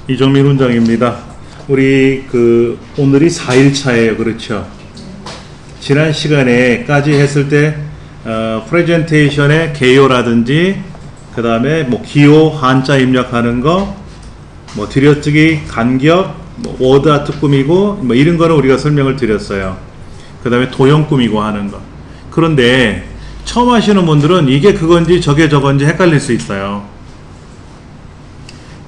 이정민 훈장입니다. 우리 오늘이 4일차예요. 그렇죠? 지난 시간에까지 했을 때 프레젠테이션의 개요라든지 그 다음에 뭐 기호, 한자 입력하는 거, 뭐 들여쓰기, 간격, 뭐 워드 아트 꾸미고 뭐 이런 거는 우리가 설명을 드렸어요. 그 다음에 도형 꾸미고 하는 거. 그런데 처음 하시는 분들은 이게 그건지 저게 저건지 헷갈릴 수 있어요.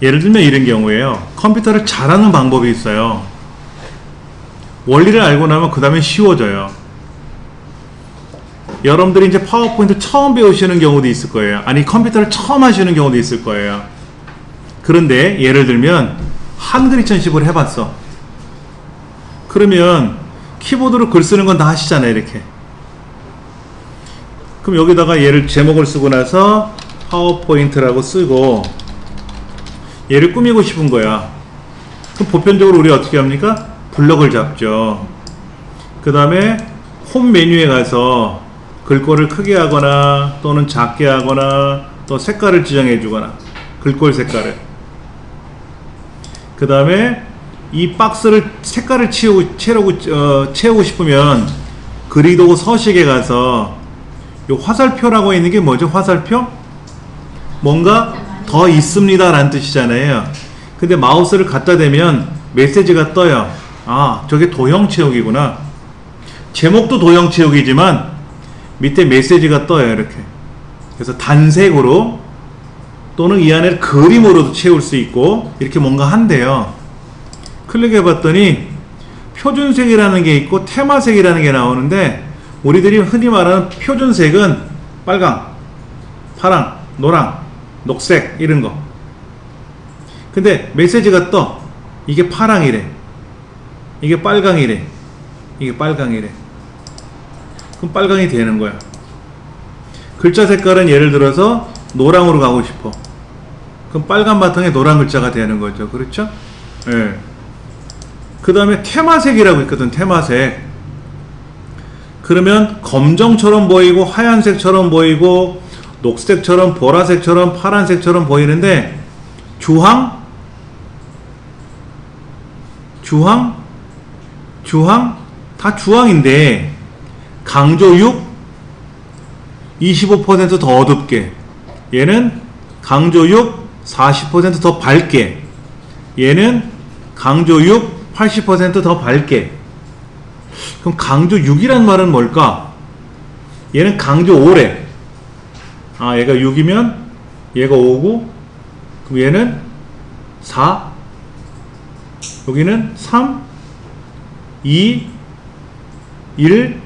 예를 들면 이런 경우에요. 컴퓨터를 잘하는 방법이 있어요. 원리를 알고 나면 그 다음에 쉬워져요. 여러분들이 이제 파워포인트 처음 배우시는 경우도 있을 거예요. 아니 컴퓨터를 처음 하시는 경우도 있을 거예요. 그런데 예를 들면 한글 2010을 해봤어. 그러면 키보드로 글 쓰는 건 다 하시잖아요. 이렇게. 그럼 여기다가 제목을 쓰고 나서 파워포인트라고 쓰고 얘를 꾸미고 싶은 거야. 그럼 보편적으로 우리 어떻게 합니까? 블럭을 잡죠. 그 다음에 홈 메뉴에 가서 글꼴을 크게 하거나 또는 작게 하거나 또 색깔을 지정해 주거나 글꼴 색깔을, 그 다음에 이 박스를 색깔을 채우고 싶으면 그리도 서식에 가서 요 화살표라고 있는 게 뭐죠? 화살표? 뭔가 더 있습니다 라는 뜻이잖아요. 근데 마우스를 갖다 대면 메시지가 떠요. 아, 저게 도형 채우기구나. 제목도 도형 채우기지만 밑에 메시지가 떠요. 이렇게. 그래서 단색으로 또는 이 안에 그림으로도 채울 수 있고 이렇게 뭔가 한대요. 클릭해 봤더니 표준색이라는 게 있고 테마색이라는 게 나오는데, 우리들이 흔히 말하는 표준색은 빨강, 파랑, 노랑, 녹색 이런 거. 근데 메시지가 떠. 이게 파랑이래, 이게 빨강이래, 이게 빨강이래. 그럼 빨강이 되는 거야. 글자 색깔은 예를 들어서 노랑으로 가고 싶어. 그럼 빨간 바탕에 노란 글자가 되는 거죠. 그렇죠? 예. 그 다음에 테마색이라고 있거든. 테마색. 그러면 검정처럼 보이고 하얀색처럼 보이고 녹색처럼 보라색처럼 파란색처럼 보이는데 주황 다 주황인데 강조 6 25% 더 어둡게, 얘는 강조 6 40% 더 밝게, 얘는 강조 6 80% 더 밝게. 그럼 강조 6이란 말은 뭘까? 얘는 강조 5래. 아, 얘가 6이면 얘가 5고, 그럼 얘는 4, 여기는 3, 2, 1,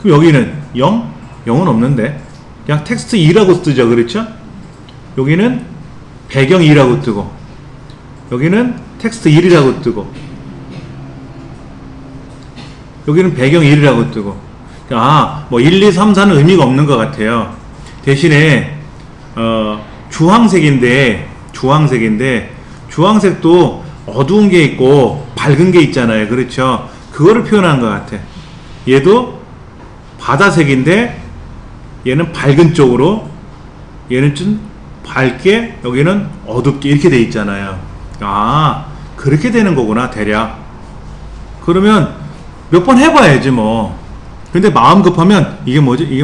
그럼 여기는 0? 0은 없는데 그냥 텍스트 2라고 뜨죠. 그렇죠? 여기는 배경 2라고 뜨고 여기는 텍스트 1이라고 뜨고 여기는 배경 1이라고 뜨고, 아, 뭐 1, 2, 3, 4는 의미가 없는 것 같아요. 대신에 주황색인데 주황색도 어두운 게 있고 밝은 게 있잖아요. 그렇죠? 그거를 표현한 것 같아. 얘도 바다색인데 얘는 밝은 쪽으로, 얘는 좀 밝게, 여기는 어둡게 이렇게 돼 있잖아요. 아, 그렇게 되는 거구나 대략. 그러면 몇 번 해봐야지 뭐. 근데 마음 급하면 이게 뭐지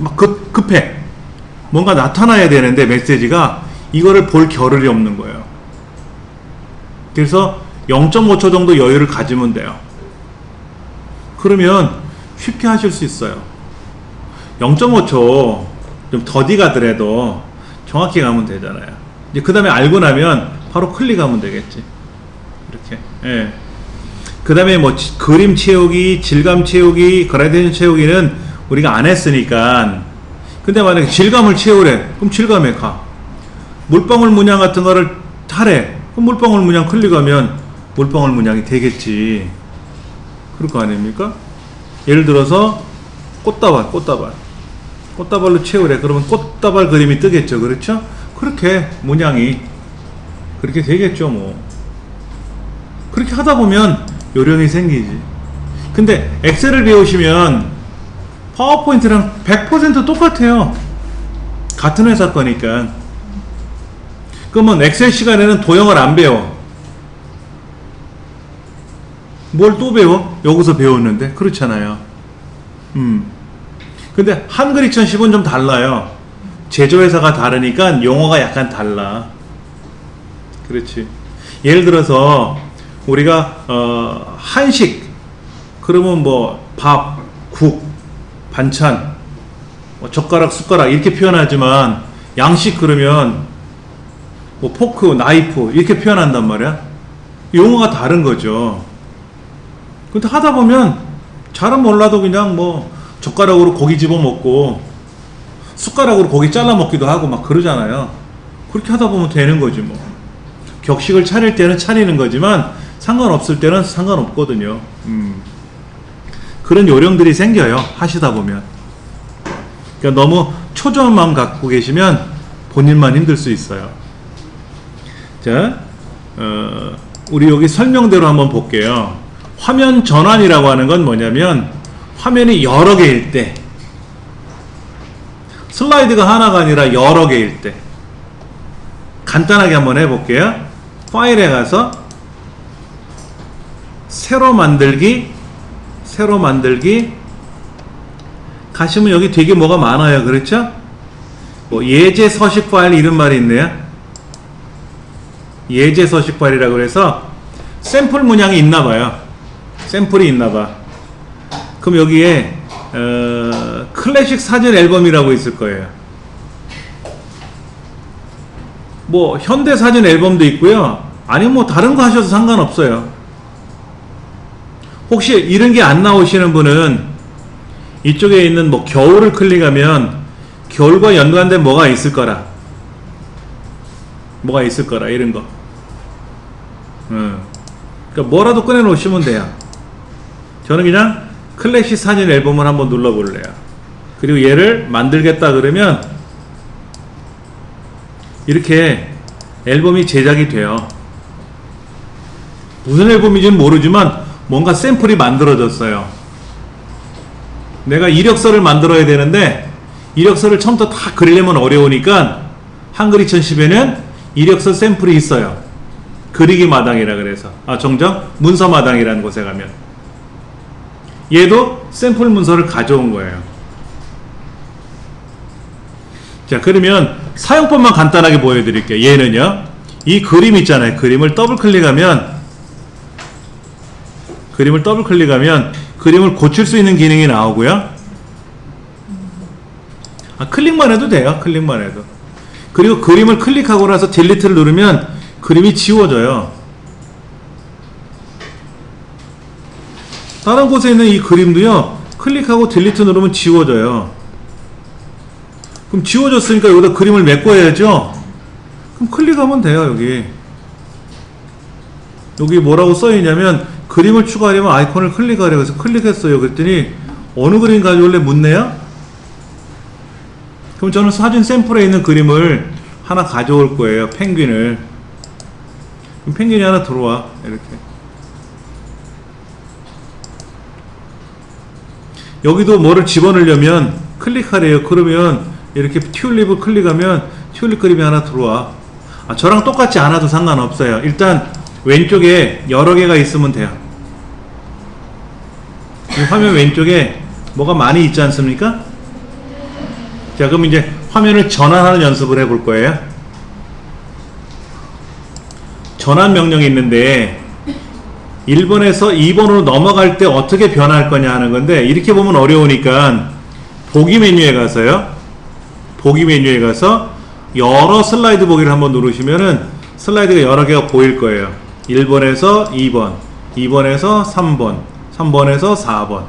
막 급해. 뭔가 나타나야 되는데 메시지가, 이거를 볼 겨를이 없는 거예요. 그래서 0.5초 정도 여유를 가지면 돼요. 그러면 쉽게 하실 수 있어요. 0.5초 좀 더디 가더라도 정확히 가면 되잖아요. 이제 그 다음에 알고 나면 바로 클릭하면 되겠지. 이렇게. 예. 그 다음에 뭐 그림 채우기, 질감 채우기, 그라데이션 채우기는 우리가 안 했으니까. 근데 만약에 질감을 채우래. 그럼 질감에 가. 물방울 문양 같은 거를 하래. 그럼 물방울 문양 클릭하면 물방울 문양이 되겠지. 그럴 거 아닙니까? 예를 들어서 꽃다발로 채우래. 그러면 꽃다발 그림이 뜨겠죠. 그렇죠? 그렇게 문양이 그렇게 되겠죠. 뭐 그렇게 하다 보면 요령이 생기지. 근데 엑셀을 배우시면 파워포인트랑 100% 똑같아요. 같은 회사 거니까. 그러면 엑셀 시간에는 도형을 안 배워. 뭘 또 배워? 여기서 배웠는데. 그렇잖아요. 근데 한글 2010은 좀 달라요. 제조회사가 다르니까 용어가 약간 달라. 그렇지. 예를 들어서 우리가 한식 그러면 뭐 밥, 국, 반찬, 뭐 젓가락, 숟가락 이렇게 표현하지만 양식 그러면 뭐 포크, 나이프 이렇게 표현한단 말이야. 용어가 다른 거죠. 근데 하다 보면 잘은 몰라도 그냥 뭐 젓가락으로 고기 집어 먹고 숟가락으로 고기 잘라 먹기도 하고 막 그러잖아요. 그렇게 하다 보면 되는 거지 뭐. 격식을 차릴 때는 차리는 거지만 상관없을 때는 상관없거든요. 그런 요령들이 생겨요. 하시다 보면. 그러니까 너무 초조한 마음 갖고 계시면 본인만 힘들 수 있어요. 자, 우리 여기 설명대로 한번 볼게요. 화면 전환이라고 하는 건 뭐냐면 화면이 여러 개일 때, 슬라이드가 하나가 아니라 여러 개일 때. 간단하게 한번 해볼게요. 파일에 가서 새로 만들기 가시면 여기 되게 뭐가 많아요. 그렇죠? 뭐 예제 서식 파일 이런 말이 있네요. 예제 서식 파일이라고 그래서 샘플 문양이 있나봐요. 샘플이 있나봐. 그럼 여기에 클래식 사진 앨범이라고 있을 거예요. 뭐 현대 사진 앨범도 있고요. 아니면 뭐 다른 거 하셔도 상관없어요. 혹시 이런 게 안 나오시는 분은 이쪽에 있는 뭐 겨울을 클릭하면 겨울과 연관된 뭐가 있을 거라 이런 거. 그러니까 뭐라도 꺼내 놓으시면 돼요. 저는 그냥 클래식 사진 앨범을 한번 눌러 볼래요. 그리고 얘를 만들겠다 그러면 이렇게 앨범이 제작이 돼요. 무슨 앨범인지는 모르지만 뭔가 샘플이 만들어졌어요. 내가 이력서를 만들어야 되는데 이력서를 처음부터 다 그리려면 어려우니까 한글 2010에는 이력서 샘플이 있어요. 그리기 마당이라 그래서 정정 문서 마당이라는 곳에 가면 얘도 샘플 문서를 가져온 거예요. 자, 그러면 사용법만 간단하게 보여드릴게요. 얘는요, 이 그림 있잖아요. 그림을 더블 클릭하면 그림을 고칠 수 있는 기능이 나오고요. 클릭만 해도 돼요. 클릭만 해도. 그리고 그림을 클릭하고 나서 딜리트를 누르면 그림이 지워져요. 다른 곳에 있는 이 그림도요, 클릭하고 딜리트 누르면 지워져요. 그럼 지워졌으니까 여기다 그림을 메꿔야죠. 그럼 클릭하면 돼요. 여기 뭐라고 써있냐면 그림을 추가하려면 아이콘을 클릭하려고 해서 클릭했어요. 그랬더니 어느 그림 가져올래 묻네요. 그럼 저는 사진 샘플에 있는 그림을 하나 가져올 거예요. 펭귄을. 그럼 펭귄이 하나 들어와. 이렇게. 여기도 뭐를 집어넣으려면 클릭하래요. 그러면 이렇게 튤립을 클릭하면 튤립 그림이 하나 들어와. 저랑 똑같지 않아도 상관없어요. 일단 왼쪽에 여러 개가 있으면 돼요. 이 화면 왼쪽에 뭐가 많이 있지 않습니까? 자, 그럼 이제 화면을 전환하는 연습을 해볼 거예요. 전환 명령이 있는데 1번에서 2번으로 넘어갈 때 어떻게 변할 거냐 하는 건데, 이렇게 보면 어려우니까 보기 메뉴에 가서요. 보기 메뉴에 가서 여러 슬라이드 보기를 한번 누르시면은 슬라이드가 여러 개가 보일 거예요. 1번에서 2번, 2번에서 3번, 3번에서 4번.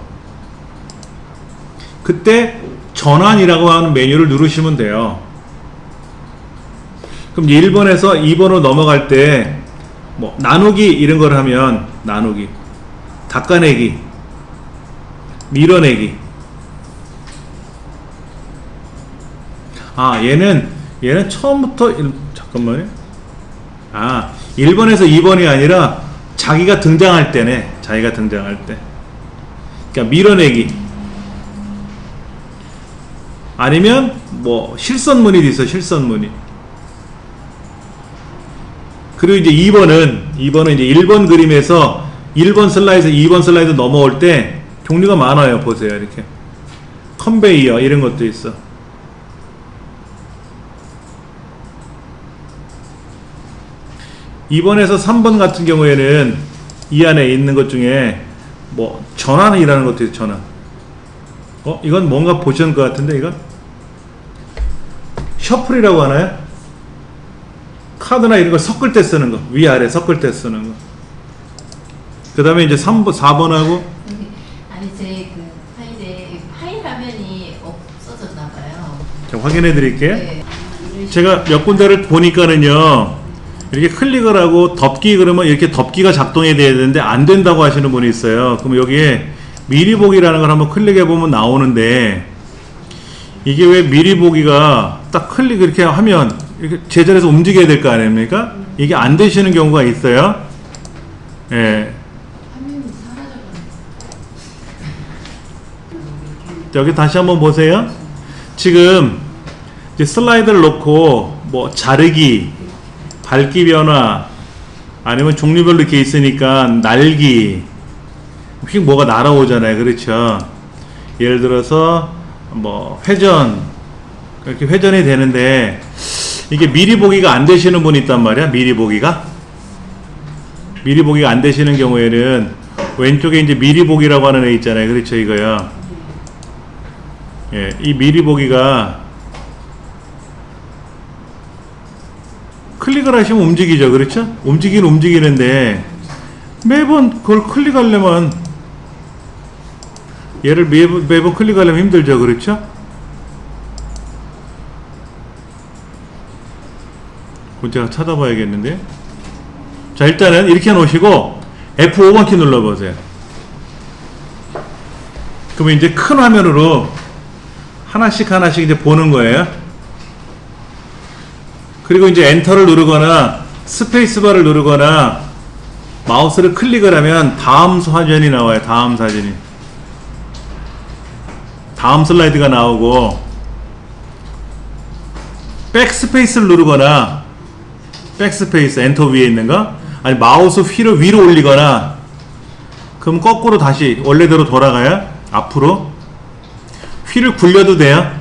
그때 전환이라고 하는 메뉴를 누르시면 돼요. 그럼 1번에서 2번으로 넘어갈 때 뭐 나누기 이런 걸 하면 나누기, 닦아내기, 밀어내기. 얘는 처음부터 잠깐만요. 1번에서 2번이 아니라 자기가 등장할 때네. 자기가 등장할 때. 그러니까 밀어내기. 아니면 뭐 실선무늬도 있어. 실선무늬. 그리고 이제 2번은 이제 1번 그림에서 1번 슬라이드, 2번 슬라이드 넘어올 때 종류가 많아요. 보세요. 이렇게. 컨베이어, 이런 것도 있어. 이번에서 3번 같은 경우에는 이 안에 있는 것 중에 뭐 전환이라는 것도 있어요. 전환. 이건 뭔가 보셨을 것 같은데, 이건? 셔플이라고 하나요? 카드나 이런 걸 섞을 때 쓰는 거. 위아래 섞을 때 쓰는 거. 그 다음에 이제 4번하고. 아니, 제 그 파일 화면이 없어졌나봐요. 자, 확인해 드릴게요. 네. 제가 몇 군데를 보니까는요, 이렇게 클릭을 하고 덮기 그러면 이렇게 덮기가 작동이 돼야 되는데 안 된다고 하시는 분이 있어요. 그럼 여기에 미리 보기라는 걸 한번 클릭해 보면 나오는데, 이게 왜 미리 보기가 딱 클릭 이렇게 하면 이렇게 제자리에서 움직여야 될 거 아닙니까? 이게 안 되시는 경우가 있어요. 예. 화면이 사라져버렸어요. 여기 다시 한번 보세요. 지금 이제 슬라이드를 놓고 뭐 자르기, 밝기 변화, 아니면 종류별로 이렇게 있으니까 날기, 휙 뭐가 날아오잖아요. 그렇죠? 예를 들어서 뭐 회전, 이렇게 회전이 되는데 이게 미리 보기가 안 되시는 분이 있단 말이야. 미리 보기가 안 되시는 경우에는 왼쪽에 이제 미리 보기라고 하는 애 있잖아요. 그렇죠? 이거요. 예, 이 미리 보기가 클릭을 하시면 움직이죠. 그렇죠? 움직이는데 매번 그걸 클릭하려면 얘를 매번 클릭하려면 힘들죠. 그렇죠? 제가 찾아봐야겠는데. 자, 일단은 이렇게 놓으시고 F5번 키 눌러보세요. 그러면 이제 큰 화면으로 하나씩 이제 보는 거예요. 그리고 이제 엔터를 누르거나 스페이스바를 누르거나 마우스를 클릭을 하면 다음 화면이 나와요. 다음 사진이. 다음 슬라이드가 나오고, 백스페이스를 누르거나 백스페이스 엔터 위에 있는 거, 아니 마우스 위로 올리거나, 그럼 거꾸로 다시 원래대로 돌아가요. 앞으로 휠을 굴려도 돼요.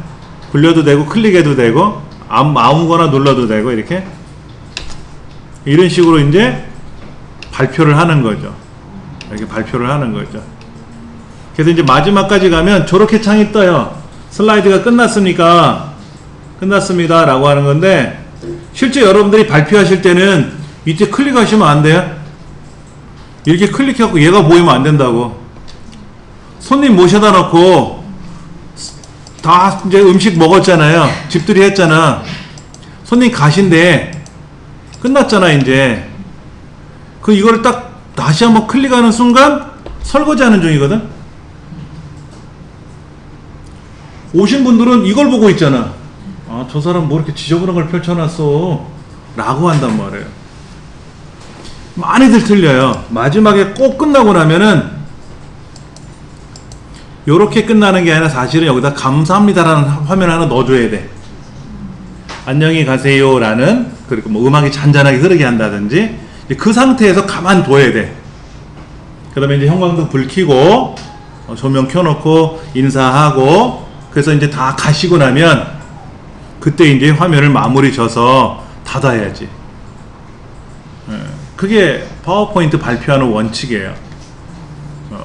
굴려도 되고 클릭해도 되고 아무거나 눌러도 되고, 이렇게 이런 식으로 이제 발표를 하는 거죠. 이렇게 발표를 하는 거죠. 그래서 이제 마지막까지 가면 저렇게 창이 떠요. 슬라이드가 끝났습니다 라고 하는 건데, 실제 여러분들이 발표하실 때는 이때 클릭하시면 안 돼요. 이렇게 클릭하고 얘가 보이면 안 된다고. 손님 모셔다 놓고 다 이제 음식 먹었잖아요. 집들이 했잖아. 손님 가신대. 끝났잖아. 이제 이거를 딱 다시 한번 클릭하는 순간 설거지하는 중이거든. 오신 분들은 이걸 보고 있잖아. 아, 저 사람 뭐 이렇게 지저분한 걸 펼쳐놨어 라고 한단 말이에요. 많이들 틀려요. 마지막에 꼭 끝나고 나면은 요렇게 끝나는 게 아니라 사실은 여기다 감사합니다라는 화면 하나 넣어줘야 돼. 안녕히 가세요 라는, 그리고 뭐 음악이 잔잔하게 흐르게 한다든지, 그 상태에서 가만 둬야 돼. 그 다음에 이제 형광등 불 켜고 조명 켜놓고 인사하고, 그래서 이제 다 가시고 나면 그때 이제 화면을 마무리 져서 닫아야지. 그게 파워포인트 발표하는 원칙이에요.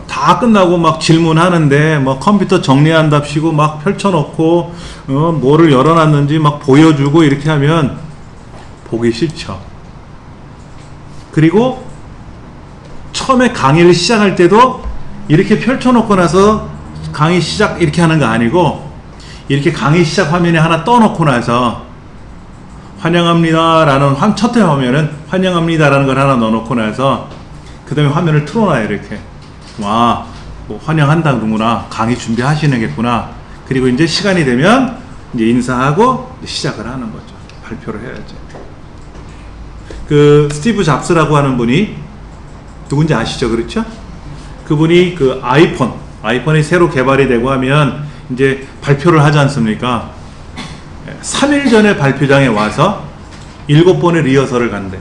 다 끝나고 막 질문하는데 뭐 컴퓨터 정리한답시고 막 펼쳐놓고 뭐를 열어놨는지 막 보여주고 이렇게 하면 보기 싫죠. 그리고 처음에 강의를 시작할 때도 이렇게 펼쳐놓고 나서 강의 시작 이렇게 하는 거 아니고, 이렇게 강의 시작 화면에 하나 떠놓고 나서 환영합니다 라는 첫 화면은 환영합니다 라는 걸 하나 넣어놓고 나서 그 다음에 화면을 틀어놔요. 이렇게 와, 뭐 환영한다는구나, 강의 준비하시는겠구나. 그리고 이제 시간이 되면 이제 인사하고 이제 시작을 하는 거죠. 발표를 해야죠. 그 스티브 잡스라고 하는 분이 누군지 아시죠? 그렇죠? 그분이 그 아이폰이 새로 개발이 되고 하면 이제 발표를 하지 않습니까? 3일 전에 발표장에 와서 7번의 리허설을 간대.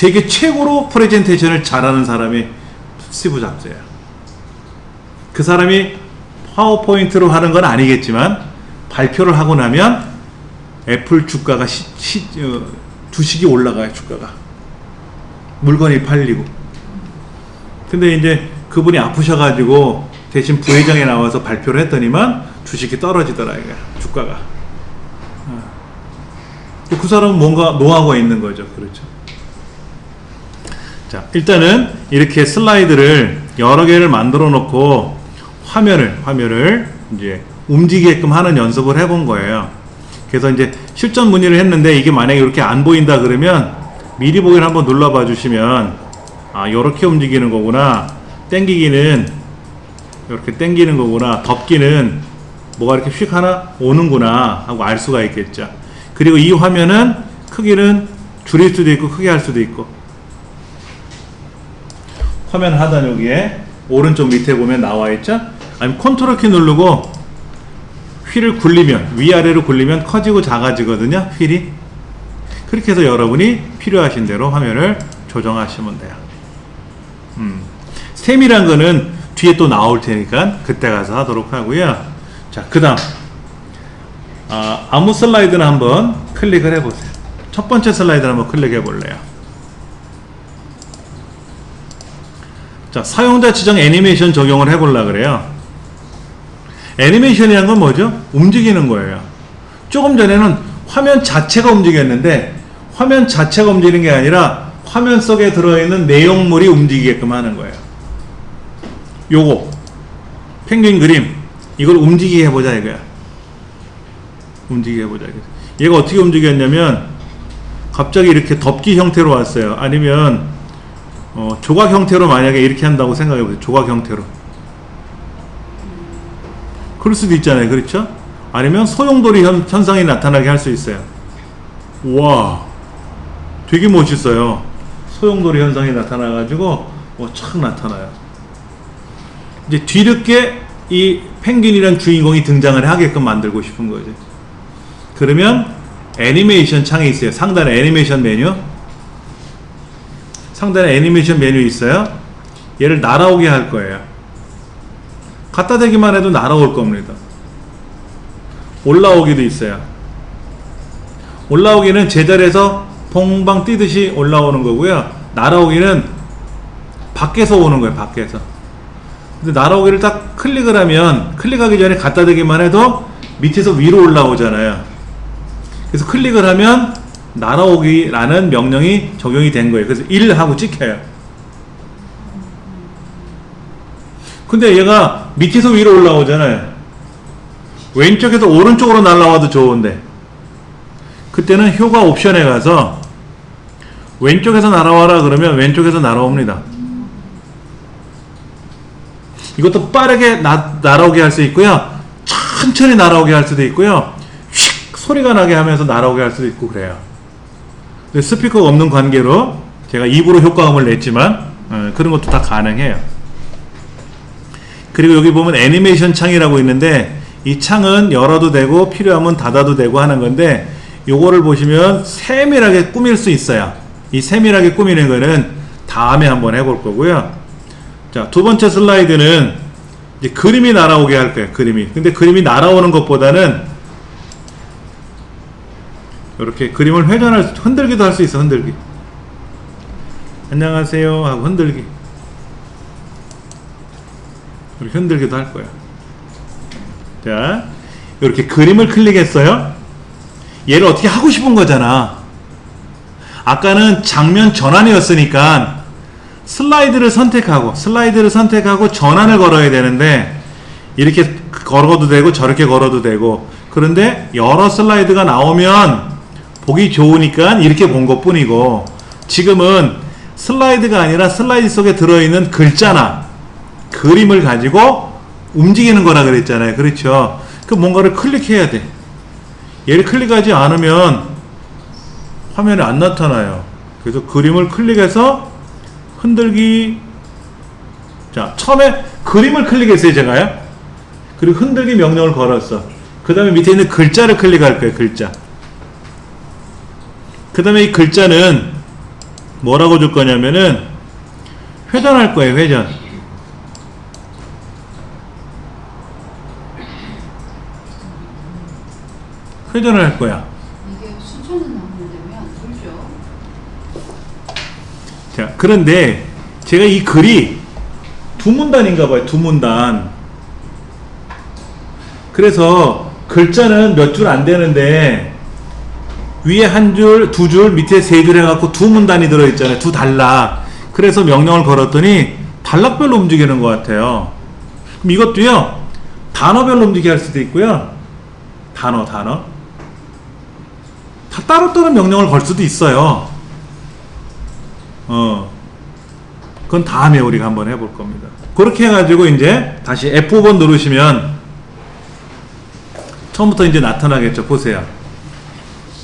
세계 최고로 프레젠테이션을 잘하는 사람이 스티브 잡스예요. 그 사람이 파워포인트로 하는 건 아니겠지만 발표를 하고 나면 애플 주가가 주식이 올라가요. 주가가 물건이 팔리고. 근데 이제 그분이 아프셔가지고 대신 부회장에 나와서 발표를 했더니만 주식이 떨어지더라 이거 주가가. 그 사람은 뭔가 노하우가 있는 거죠. 그렇죠. 자, 일단은 이렇게 슬라이드를 여러 개를 만들어 놓고 화면을 이제 움직이게끔 하는 연습을 해본 거예요. 그래서 이제 실전 문의를 했는데 이게 만약에 이렇게 안 보인다 그러면 미리 보기를 한번 눌러봐 주시면 아, 이렇게 움직이는 거구나. 땡기기는 이렇게 땡기는 거구나. 덮기는 뭐가 이렇게 휙 하나 오는구나 하고 알 수가 있겠죠. 그리고 이 화면은 크기는 줄일 수도 있고 크게 할 수도 있고. 화면 하단 여기에 오른쪽 밑에 보면 나와 있죠. 아니면 컨트롤 키 누르고 휠을 굴리면 위아래로 굴리면 커지고 작아지거든요. 휠이. 그렇게 해서 여러분이 필요하신 대로 화면을 조정하시면 돼요. 세밀한 거는 뒤에 또 나올 테니까 그때 가서 하도록 하고요. 자, 그 다음 아무 슬라이드나 한번 클릭을 해보세요. 첫 번째 슬라이드 한번 클릭해 볼래요. 자, 사용자 지정 애니메이션 적용을 해보려고 그래요. 애니메이션이란 건 뭐죠? 움직이는 거예요. 조금 전에는 화면 자체가 움직였는데 화면 자체가 움직이는 게 아니라 화면 속에 들어있는 내용물이 움직이게끔 하는 거예요. 요거 펭귄 그림 이걸 움직이게 해보자 이거야. 움직이게 해보자. 얘가 어떻게 움직였냐면 갑자기 이렇게 덮기 형태로 왔어요. 아니면 조각 형태로 만약에 이렇게 한다고 생각해보세요. 조각 형태로. 그럴 수도 있잖아요. 그렇죠? 아니면 소용돌이 현상이 나타나게 할 수 있어요. 와, 되게 멋있어요. 소용돌이 현상이 나타나가지고 착 나타나요. 이제 뒤늦게 이 펭귄이란 주인공이 등장을 하게끔 만들고 싶은 거죠. 그러면 애니메이션 창이 있어요. 상단에 애니메이션 메뉴. 상단에 애니메이션 메뉴 있어요. 얘를 날아오게 할 거예요. 갖다 대기만 해도 날아올 겁니다. 올라오기도 있어요. 올라오기는 제자리에서 봉방 뛰듯이 올라오는 거고요. 날아오기는 밖에서 오는 거예요. 밖에서. 근데 날아오기를 딱 클릭을 하면 클릭하기 전에 갖다 대기만 해도 밑에서 위로 올라오잖아요. 그래서 클릭을 하면 날아오기라는 명령이 적용이 된 거예요. 그래서 1 하고 찍혀요. 근데 얘가 밑에서 위로 올라오잖아요. 왼쪽에서 오른쪽으로 날아와도 좋은데 그때는 효과 옵션에 가서 왼쪽에서 날아와라 그러면 왼쪽에서 날아옵니다. 이것도 빠르게 날아오게 할 수 있고요. 천천히 날아오게 할 수도 있고요. 휙 소리가 나게 하면서 날아오게 할 수도 있고 그래요. 스피커가 없는 관계로 제가 입으로 효과음을 냈지만 그런 것도 다 가능해요. 그리고 여기 보면 애니메이션 창이라고 있는데 이 창은 열어도 되고 필요하면 닫아도 되고 하는 건데 요거를 보시면 세밀하게 꾸밀 수 있어요. 이 세밀하게 꾸미는 거는 다음에 한번 해볼 거고요. 자, 두 번째 슬라이드는 이제 그림이 날아오게 할 거예요. 그림이. 근데 그림이 날아오는 것보다는 이렇게 그림을 흔들기도 할 수 있어. 흔들기. 안녕하세요 하고 흔들기. 이렇게 흔들기도 할 거예요. 자, 이렇게 그림을 클릭했어요. 얘를 어떻게 하고 싶은 거잖아. 아까는 장면 전환이었으니까 슬라이드를 선택하고 전환을 걸어야 되는데 이렇게 걸어도 되고 저렇게 걸어도 되고 그런데 여러 슬라이드가 나오면 보기 좋으니까 이렇게 본 것 뿐이고 지금은 슬라이드가 아니라 슬라이드 속에 들어있는 글자나 그림을 가지고 움직이는 거라 그랬잖아요. 그렇죠? 그 뭔가를 클릭해야 돼. 얘를 클릭하지 않으면 화면에 안 나타나요. 그래서 그림을 클릭해서 흔들기. 자, 처음에 그림을 클릭했어요. 제가요. 그리고 흔들기 명령을 걸었어. 그 다음에 밑에 있는 글자를 클릭할 거예요. 글자. 그 다음에 이 글자는 뭐라고 줄 거냐면은 회전할 거예요. 회전. 회전을 할 거야. 이게 수초는 나오는데 왜 안 돌죠? 자, 그런데 제가 이 글이 두 문단인가 봐요. 두 문단. 그래서 글자는 몇 줄 안 되는데 위에 한 줄, 두 줄, 밑에 세 줄 해갖고 두 문단이 들어있잖아요. 두 단락. 그래서 명령을 걸었더니 단락별로 움직이는 것 같아요. 그럼 이것도요, 단어별로 움직이게 할 수도 있고요. 단어. 다 따로따로 명령을 걸 수도 있어요. 그건 다음에 우리가 한번 해볼 겁니다. 그렇게 해가지고 이제 다시 F5번 누르시면 처음부터 이제 나타나겠죠. 보세요.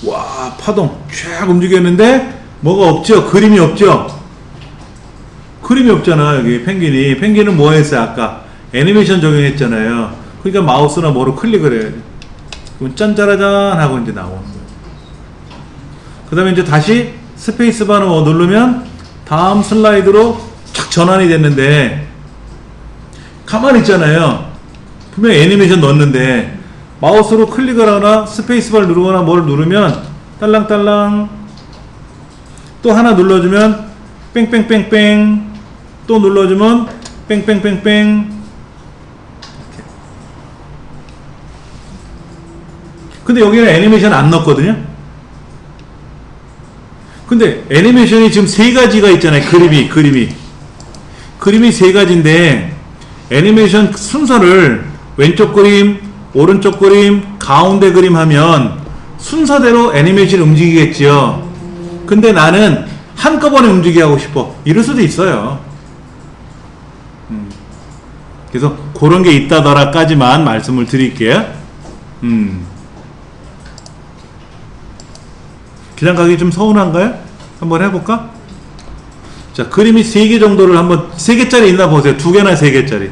와, 파동 쫙 움직였는데 뭐가 없죠? 그림이 없죠? 그림이 없잖아. 여기 펭귄은 뭐 했어요? 아까 애니메이션 적용했잖아요. 그러니까 마우스나 뭐로 클릭을 해야 돼. 그럼 짠짜라짠 하고 이제 나오는 거예요. 그 다음에 이제 다시 스페이스바를 누르면 다음 슬라이드로 착 전환이 됐는데 가만히 있잖아요. 분명히 애니메이션 넣었는데 마우스로 클릭을 하거나 스페이스바를 누르거나 뭘 누르면 딸랑딸랑, 또 하나 눌러주면 뺑뺑뺑뺑, 또 눌러주면 뺑뺑뺑뺑. 근데 여기는 애니메이션 안 넣었거든요. 근데 애니메이션이 지금 세 가지가 있잖아요. 그림이 세 가지인데 애니메이션 순서를 왼쪽 그림, 오른쪽 그림, 가운데 그림 하면 순서대로 애니메이션이 움직이겠지요. 근데 나는 한꺼번에 움직이게 하고 싶어. 이럴 수도 있어요. 그래서 그런 게 있다더라까지만 말씀을 드릴게요. 그냥 가기 좀 서운한가요? 한번 해볼까? 자, 그림이 3개 정도를 한번, 3개짜리 있나 보세요. 2개나 3개짜리.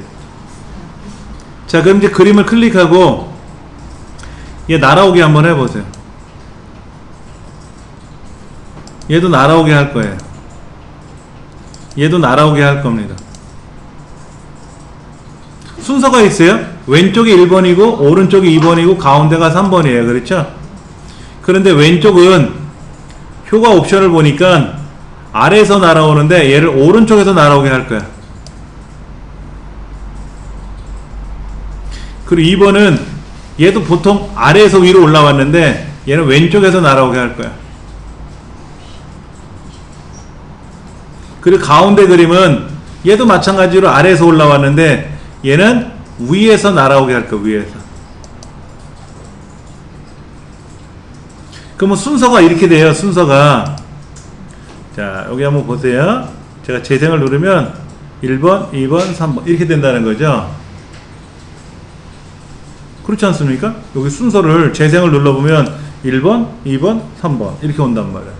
자, 그럼 이제 그림을 클릭하고 얘 날아오게 한번 해보세요. 얘도 날아오게 할 거예요. 얘도 날아오게 할 겁니다. 순서가 있어요. 왼쪽이 1번이고 오른쪽이 2번이고 가운데가 3번이에요. 그렇죠? 그런데 왼쪽은 효과 옵션을 보니까 아래에서 날아오는데 얘를 오른쪽에서 날아오게 할 거야. 그리고 2번은 얘도 보통 아래에서 위로 올라왔는데 얘는 왼쪽에서 날아오게 할 거야. 그리고 가운데 그림은 얘도 마찬가지로 아래에서 올라왔는데 얘는 위에서 날아오게 할 거야. 위에서. 그러면 순서가 이렇게 돼요. 순서가. 자, 여기 한번 보세요. 제가 재생을 누르면 1번, 2번, 3번 이렇게 된다는 거죠. 그렇지 않습니까? 여기 순서를 재생을 눌러보면 1번, 2번, 3번 이렇게 온단 말이에요.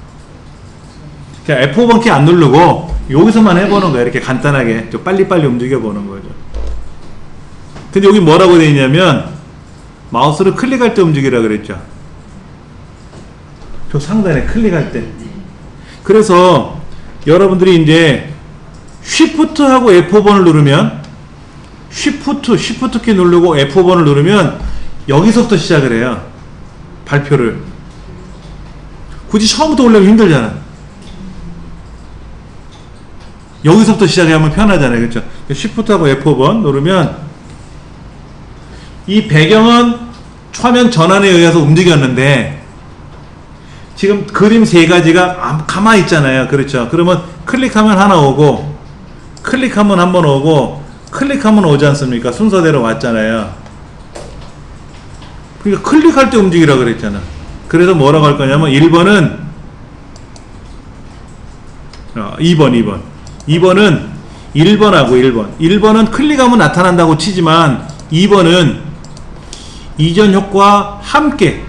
그냥 F5번 키 안 누르고 여기서만 해보는 거예요. 이렇게 간단하게 좀 빨리빨리 움직여보는 거죠. 근데 여기 뭐라고 되어 있냐면 마우스를 클릭할 때 움직이라 그랬죠. 저 상단에 클릭할 때. 그래서 여러분들이 이제 Shift하고 F5번을 누르면 Shift 키 누르고 F5번을 누르면 여기서부터 시작을 해요. 발표를. 굳이 처음부터 올리면 힘들잖아. 여기서부터 시작하면 편하잖아요. 그렇죠? Shift하고 F5번 누르면 이 배경은 화면 전환에 의해서 움직였는데 지금 그림 3가지가 가만히 있잖아요. 그렇죠? 그러면 클릭하면 하나 오고 클릭하면 한 번 오고 클릭하면 오지 않습니까? 순서대로 왔잖아요. 그러니까 클릭할 때 움직이라고 그랬잖아. 그래서 뭐라고 할 거냐면 1번은 2번은 1번하고 1번은 클릭하면 나타난다고 치지만 2번은 이전 효과 함께.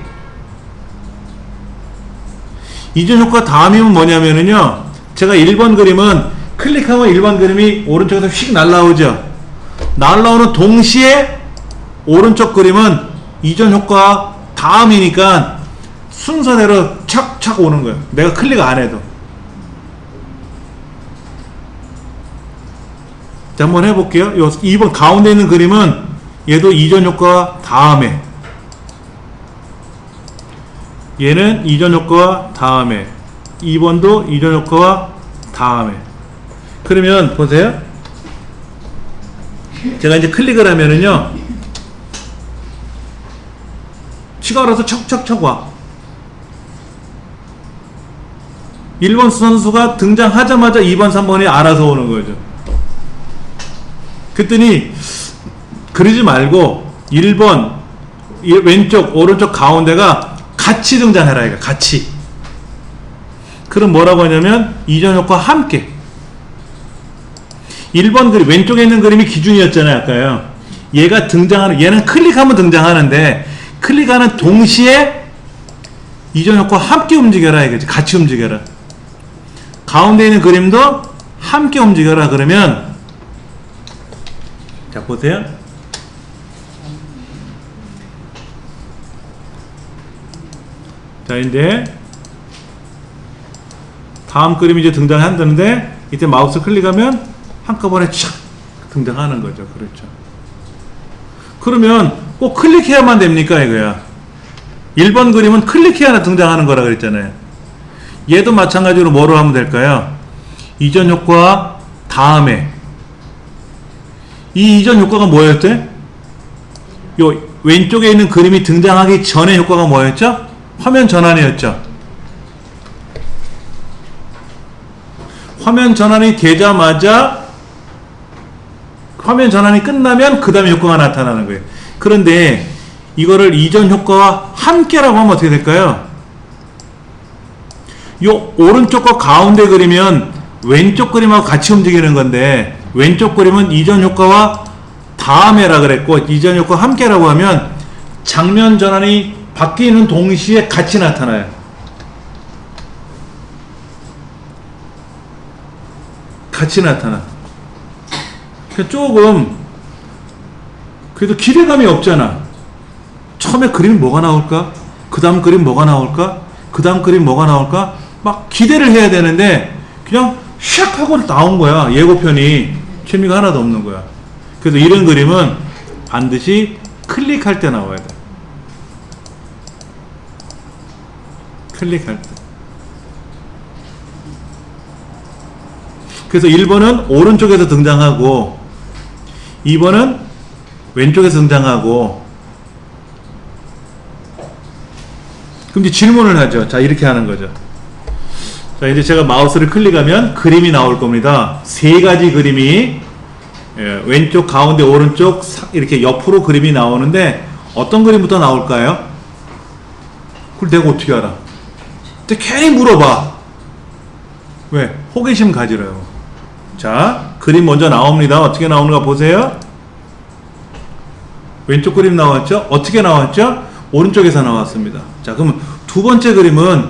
이전 효과 다음이면 뭐냐면은요, 제가 1번 그림은 클릭하면 1번 그림이 오른쪽에서 휙 날라오죠. 날라오는 동시에 오른쪽 그림은 이전 효과 다음이니까 순서대로 착착 오는 거예요. 내가 클릭 안 해도. 자, 한번 해볼게요. 요 2번 가운데 있는 그림은 얘도 이전 효과 다음에, 얘는 이전 효과와 다음에, 2번도 이전 효과와 다음에. 그러면 보세요. 제가 이제 클릭을 하면은요, 치가 알아서 척척척 와. 1번 선수가 등장하자마자 2번, 3번이 알아서 오는 거죠. 그랬더니 그러지 말고 1번 왼쪽, 오른쪽, 가운데가 같이 등장해라 이거. 같이. 그럼 뭐라고 하냐면 이전 효과 함께. 1번 그림, 왼쪽에 있는 그림이 기준이었잖아요 아까요. 얘가 등장하는, 얘는 클릭하면 등장하는데 클릭하는 동시에 이전 효과 함께 움직여라 이거지. 같이 움직여라. 가운데 있는 그림도 함께 움직여라. 그러면 자 보세요. 자 이제 다음 그림이 이제 등장한다는데 이때 마우스 클릭하면 한꺼번에 촥 등장하는 거죠. 그렇죠. 그러면 꼭 클릭해야만 됩니까 이거야. 1번 그림은 클릭해야 등장하는 거라 그랬잖아요. 얘도 마찬가지로 뭐로 하면 될까요? 이전 효과 다음에. 이 이전 효과가 뭐였대? 요 왼쪽에 있는 그림이 등장하기 전에 효과가 뭐였죠? 화면 전환이었죠. 화면 전환이 되자마자 화면 전환이 끝나면 그 다음에 효과가 나타나는 거예요. 그런데 이거를 이전 효과와 함께라고 하면 어떻게 될까요? 요 오른쪽과 가운데 그리면 왼쪽 그림하고 같이 움직이는 건데 왼쪽 그림은 이전 효과와 다음에라 그랬고 이전 효과 함께라고 하면 장면 전환이 바뀌는 동시에 같이 나타나요. 같이 나타나. 그러니까 조금 그래도 기대감이 없잖아. 처음에 그림 뭐가 나올까? 그 다음 그림 뭐가 나올까? 그 다음 그림 뭐가 나올까? 막 기대를 해야 되는데 그냥 샥 하고 나온 거야. 예고편이. 재미가 하나도 없는 거야. 그래서 이런 그림은 반드시 클릭할 때 나와야 돼. 클릭할 때. 그래서 1번은 오른쪽에서 등장하고 2번은 왼쪽에서 등장하고. 그럼 이제 질문을 하죠. 자, 이렇게 하는 거죠. 자, 이제 제가 마우스를 클릭하면 그림이 나올 겁니다. 세 가지 그림이 왼쪽, 가운데, 오른쪽 이렇게 옆으로 그림이 나오는데 어떤 그림부터 나올까요? 그걸 내가 어떻게 알아? 근데 괜히 물어봐. 왜? 호기심 가지래요. 자, 그림 먼저 나옵니다. 어떻게 나오는가 보세요. 왼쪽 그림 나왔죠? 어떻게 나왔죠? 오른쪽에서 나왔습니다. 자, 그러면 두 번째 그림은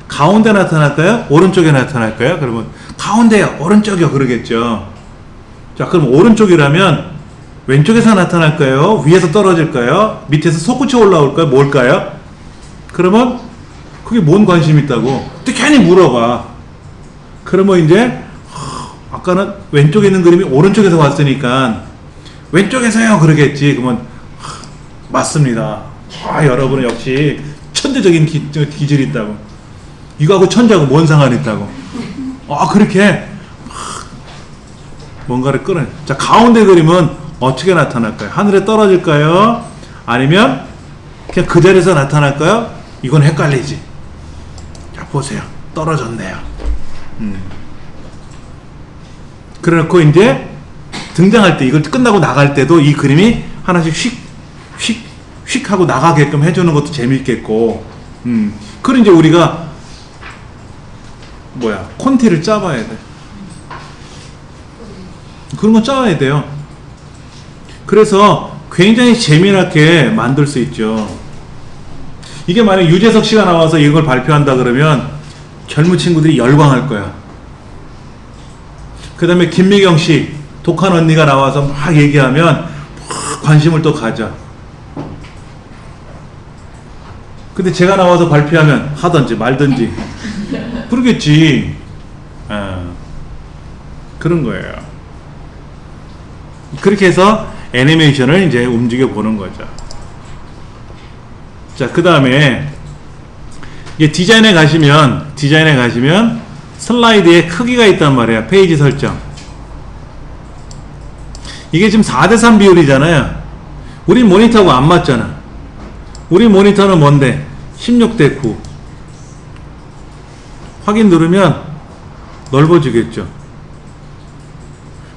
가운데 나타날까요? 오른쪽에 나타날까요? 그러면 가운데요, 오른쪽이요 그러겠죠. 자, 그럼 오른쪽이라면 왼쪽에서 나타날까요? 위에서 떨어질까요? 밑에서 솟구쳐 올라올까요? 뭘까요? 그러면 그게 뭔 관심 있다고? 근데 괜히 물어봐. 그러면 이제 아까는 왼쪽에 있는 그림이 오른쪽에서 왔으니까 왼쪽에서요 그러겠지. 그러면 맞습니다. 여러분은 역시 천재적인 기질이 있다고. 이거하고 천재하고 뭔 상관이 있다고. 그렇게 뭔가를 끌어내. 자, 가운데 그림은 어떻게 나타날까요? 하늘에 떨어질까요? 아니면 그냥 그 자리에서 나타날까요? 이건 헷갈리지. 자, 보세요. 떨어졌네요. 그래놓고 이제 등장할 때, 이걸 끝나고 나갈 때도 이 그림이 하나씩 휙 하고 나가게끔 해주는 것도 재밌겠고. 그럼 이제 우리가 콘티를 짜봐야 돼. 그런 거 짜야 돼요. 그래서 굉장히 재미나게 만들 수 있죠. 이게 만약 유재석 씨가 나와서 이걸 발표한다 그러면 젊은 친구들이 열광할 거야. 그 다음에 김미경 씨, 독한 언니가 나와서 막 얘기하면 막 관심을 또 가져. 근데 제가 나와서 발표하면 하든지 말든지 그러겠지. 그런 거예요. 그렇게 해서 애니메이션을 이제 움직여 보는 거죠. 자, 그 다음에 이게 디자인에 가시면 슬라이드에 크기가 있단 말이에요. 페이지 설정. 이게 지금 4:3 비율이잖아요. 우리 모니터하고 안 맞잖아. 우리 모니터는 뭔데? 16:9. 확인 누르면 넓어지겠죠.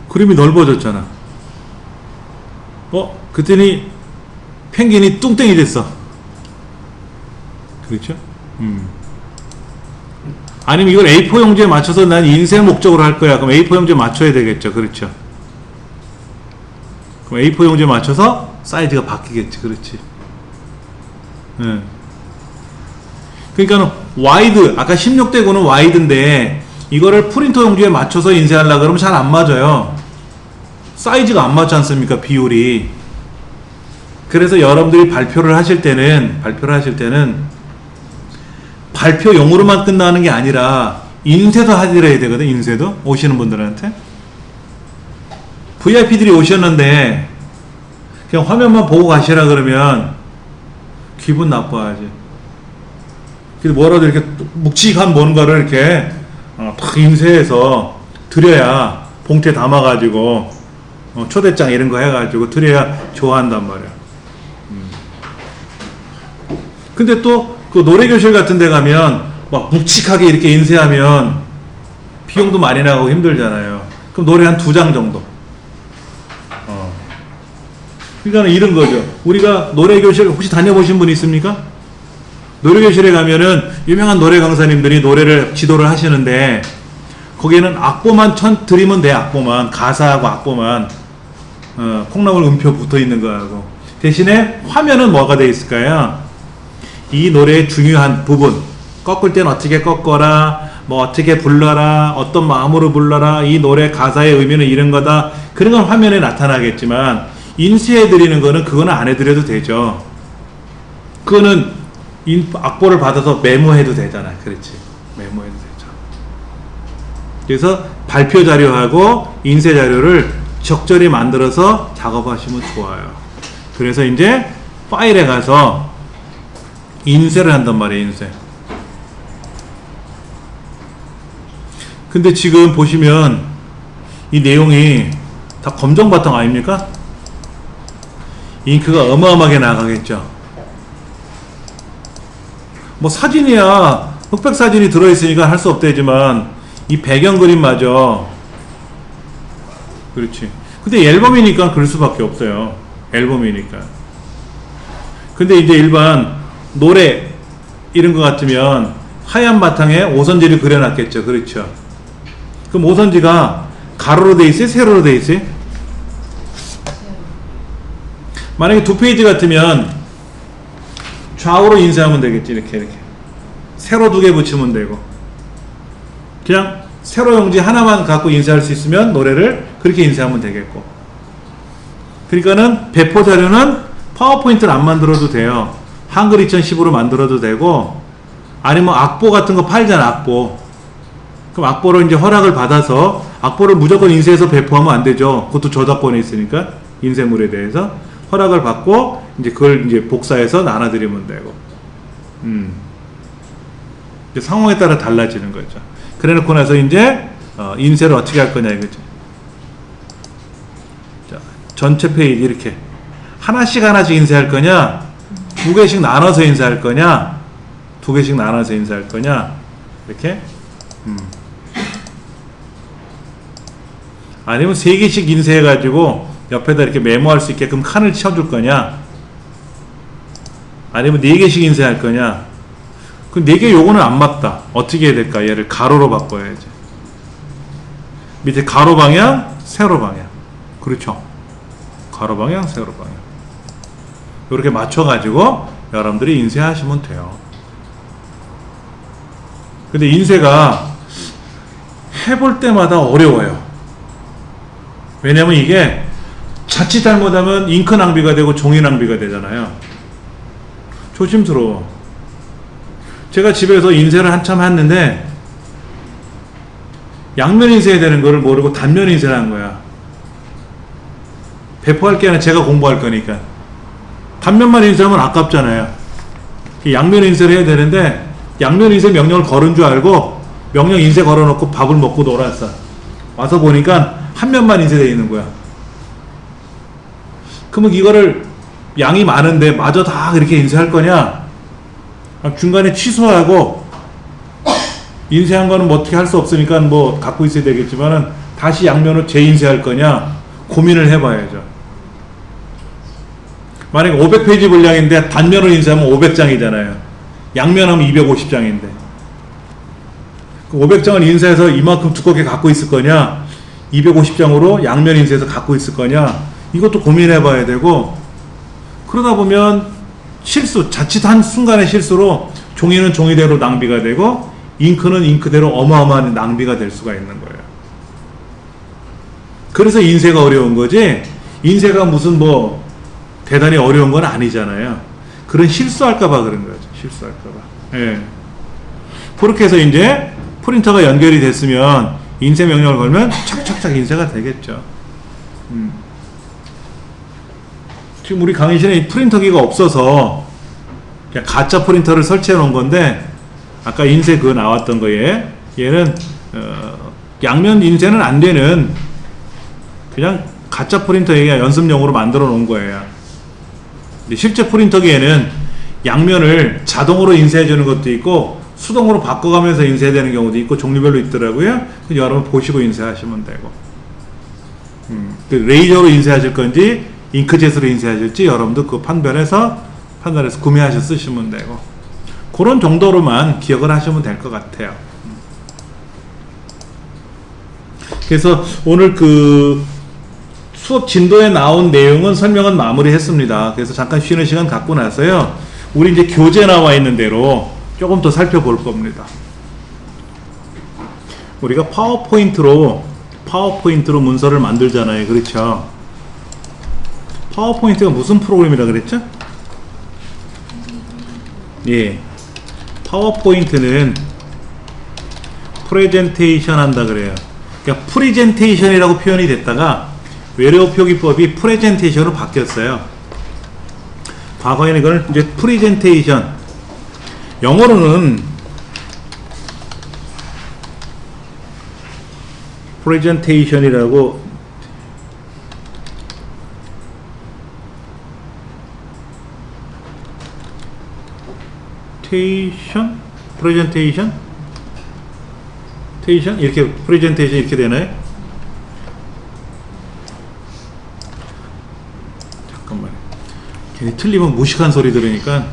그림이 넓어졌잖아. 그랬더니 펭귄이 뚱땡이 됐어. 그렇죠? 아니면 이걸 A4 용지에 맞춰서 난 인쇄 목적으로 할 거야. 그럼 A4 용지에 맞춰야 되겠죠. 그렇죠? 그럼 A4 용지에 맞춰서 사이즈가 바뀌겠지. 그렇지? 네. 그러니까는 와이드, 아까 16:9는 와이드인데 이거를 프린터 용지에 맞춰서 인쇄하려고 그러면 잘 안 맞아요. 사이즈가 안 맞지 않습니까? 비율이. 그래서 여러분들이 발표를 하실 때는 발표용으로만 끝나는 게 아니라 인쇄도 하드려야 되거든. 인쇄도 오시는 분들한테. VIP들이 오셨는데 그냥 화면만 보고 가시라 그러면 기분 나빠하지. 그래서 뭐라도 이렇게 묵직한 뭔가를 이렇게 탁 인쇄해서 드려야, 봉투에 담아가지고 초대장 이런 거 해가지고 드려야 좋아한단 말이야. 근데 또 그 노래교실 같은 데 가면 막 묵직하게 이렇게 인쇄하면 비용도 많이 나가고 힘들잖아요. 그럼 노래 한 2장 정도. 그러니까 이런 거죠. 우리가 노래교실 혹시 다녀보신 분 있습니까? 노래교실에 가면은 유명한 노래 강사님들이 노래를 지도를 하시는데 거기에는 악보만 드리면 돼. 악보만, 가사하고 악보만, 콩나물 음표 붙어 있는 거하고. 대신에 화면은 뭐가 돼 있을까요? 이 노래의 중요한 부분, 꺾을 땐 어떻게 꺾어라, 뭐 어떻게 불러라, 어떤 마음으로 불러라, 이 노래 가사의 의미는 이런 거다. 그런 건 화면에 나타나겠지만 인쇄해 드리는 거는 그거는 안 해드려도 되죠. 그거는 악보를 받아서 메모해도 되잖아. 그렇지, 메모해도 되죠. 그래서 발표 자료하고 인쇄 자료를 적절히 만들어서 작업하시면 좋아요. 그래서 이제 파일에 가서 인쇄를 한단 말이에요. 인쇄. 근데 지금 보시면 이 내용이 다 검정 바탕 아닙니까? 잉크가 어마어마하게 나가겠죠. 뭐 사진이야 흑백 사진이 들어있으니까 할 수 없대지만 이 배경 그림마저. 그렇지. 근데 앨범이니까 그럴 수밖에 없어요. 앨범이니까. 근데 이제 일반 노래 이런 거 같으면 하얀 바탕에 오선지를 그려놨겠죠. 그렇죠. 그럼 오선지가 가로로 돼 있어요? 세로로 돼 있어요? 만약에 2페이지 같으면 좌우로 인쇄하면 되겠지. 이렇게 세로 2개 붙이면 되고, 그냥 세로 용지 하나만 갖고 인쇄할 수 있으면 노래를 그렇게 인쇄하면 되겠고. 그러니까는 배포 자료는 파워포인트를 안 만들어도 돼요. 한글 2010으로 만들어도 되고, 아니면 악보 같은 거 팔잖아. 악보. 그럼 악보를 이제 허락을 받아서 악보를 무조건 인쇄해서 배포하면 안 되죠. 그것도 저작권에 있으니까 인쇄물에 대해서 허락을 받고 이제 그걸 이제 복사해서 나눠드리면 되고. 이제 상황에 따라 달라지는 거죠. 그래놓고 나서 이제 인쇄를 어떻게 할 거냐 이거죠. 자, 전체 페이지 이렇게 하나씩 인쇄할 거냐, 2개씩 나눠서 인쇄할 거냐, 2개씩 나눠서 인쇄할 거냐, 이렇게. 아니면 3개씩 인쇄해가지고 옆에다 이렇게 메모할 수 있게끔 칸을 쳐줄 거냐, 아니면 4개씩 인쇄할 거냐. 그 4개 요거는 안 맞다. 어떻게 해야 될까? 얘를 가로로 바꿔야지. 밑에 가로 방향, 세로 방향. 그렇죠. 가로 방향, 세로 방향. 이렇게 맞춰가지고 여러분들이 인쇄하시면 돼요. 근데 인쇄가 해볼 때마다 어려워요. 왜냐면 이게 자칫 잘못하면 잉크 낭비가 되고 종이 낭비가 되잖아요. 조심스러워. 제가 집에서 인쇄를 한참 했는데 양면 인쇄해야 되는 거를 모르고 단면 인쇄를 한 거야. 배포할 게 아니라 제가 공부할 거니까. 단면만 인쇄하면 아깝잖아요. 양면 인쇄를 해야 되는데 양면 인쇄 명령을 걸은 줄 알고 명령 인쇄 걸어놓고 밥을 먹고 놀았어. 와서 보니까 한 면만 인쇄되어 있는 거야. 그러면 이거를 양이 많은데 마저 다 그렇게 인쇄할 거냐? 중간에 취소하고 인쇄한 거는 뭐 어떻게 할 수 없으니까 뭐 갖고 있어야 되겠지만은 다시 양면을 재인쇄할 거냐? 고민을 해봐야죠. 만약에 500페이지 분량인데 단면을 인쇄하면 500장이잖아요. 양면하면 250장인데 500장을 인쇄해서 이만큼 두껍게 갖고 있을 거냐, 250장으로 양면 인쇄해서 갖고 있을 거냐, 이것도 고민해 봐야 되고, 그러다 보면 실수, 자칫 한 순간의 실수로 종이는 종이대로 낭비가 되고 잉크는 잉크대로 어마어마한 낭비가 될 수가 있는 거예요. 그래서 인쇄가 어려운 거지, 인쇄가 무슨 뭐 대단히 어려운 건 아니잖아요. 그런 실수할까봐 그런 거죠. 실수할까봐. 예. 그렇게 해서 이제 프린터가 연결이 됐으면 인쇄 명령을 걸면 착착착 인쇄가 되겠죠. 지금 우리 강의실에 이 프린터기가 없어서 그냥 가짜 프린터를 설치해 놓은 건데, 아까 인쇄 그거 나왔던 거에 얘는 양면 인쇄는 안 되는 그냥 가짜 프린터에 연습용으로 만들어 놓은 거예요. 근데 실제 프린터기에는 양면을 자동으로 인쇄해 주는 것도 있고 수동으로 바꿔가면서 인쇄되는 경우도 있고 종류별로 있더라고요. 여러분 보시고 인쇄하시면 되고, 그 레이저로 인쇄하실 건지 잉크젯으로 인쇄하실지 여러분도 그 판단해서 구매하셔서 쓰시면 되고, 그런 정도로만 기억을 하시면 될 것 같아요. 그래서 오늘 그 수업 진도에 나온 내용은 설명은 마무리했습니다. 그래서 잠깐 쉬는 시간 갖고 나서요, 우리 이제 교재 나와 있는 대로 조금 더 살펴볼 겁니다. 우리가 파워포인트로 문서를 만들잖아요. 그렇죠? 파워포인트가 무슨 프로그램이라 그랬죠? 예. 파워포인트는 프레젠테이션 한다 그래요. 그러니까 프리젠테이션이라고 표현이 됐다가 외래어 표기법이 프레젠테이션으로 바뀌었어요. 과거에는 이걸 이제 프리젠테이션, 영어로는 프레젠테이션이라고 프레젠테이션 이렇게 프레젠테이션 이렇게 되나요? 잠깐만요. 괜히 틀리면 무식한 소리 들으니까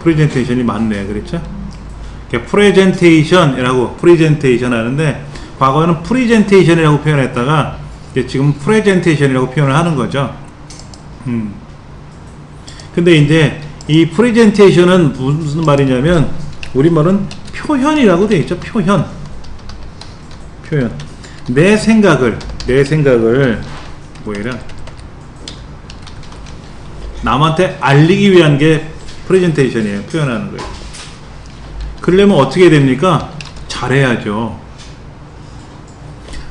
프레젠테이션이 맞네. 그렇죠? 프레젠테이션이라고 프레젠테이션 하는데, 과거에는 프리젠테이션이라고 표현했다가 이제 지금 프레젠테이션이라고 표현을 하는 거죠. 근데 이제 이 프레젠테이션은 무슨 말이냐면, 우리말은 표현이라고 되어 있죠. 표현. 내 생각을 뭐이라 남한테 알리기 위한 게 프레젠테이션이에요. 표현하는 거예요. 그러려면 어떻게 됩니까? 잘해야죠.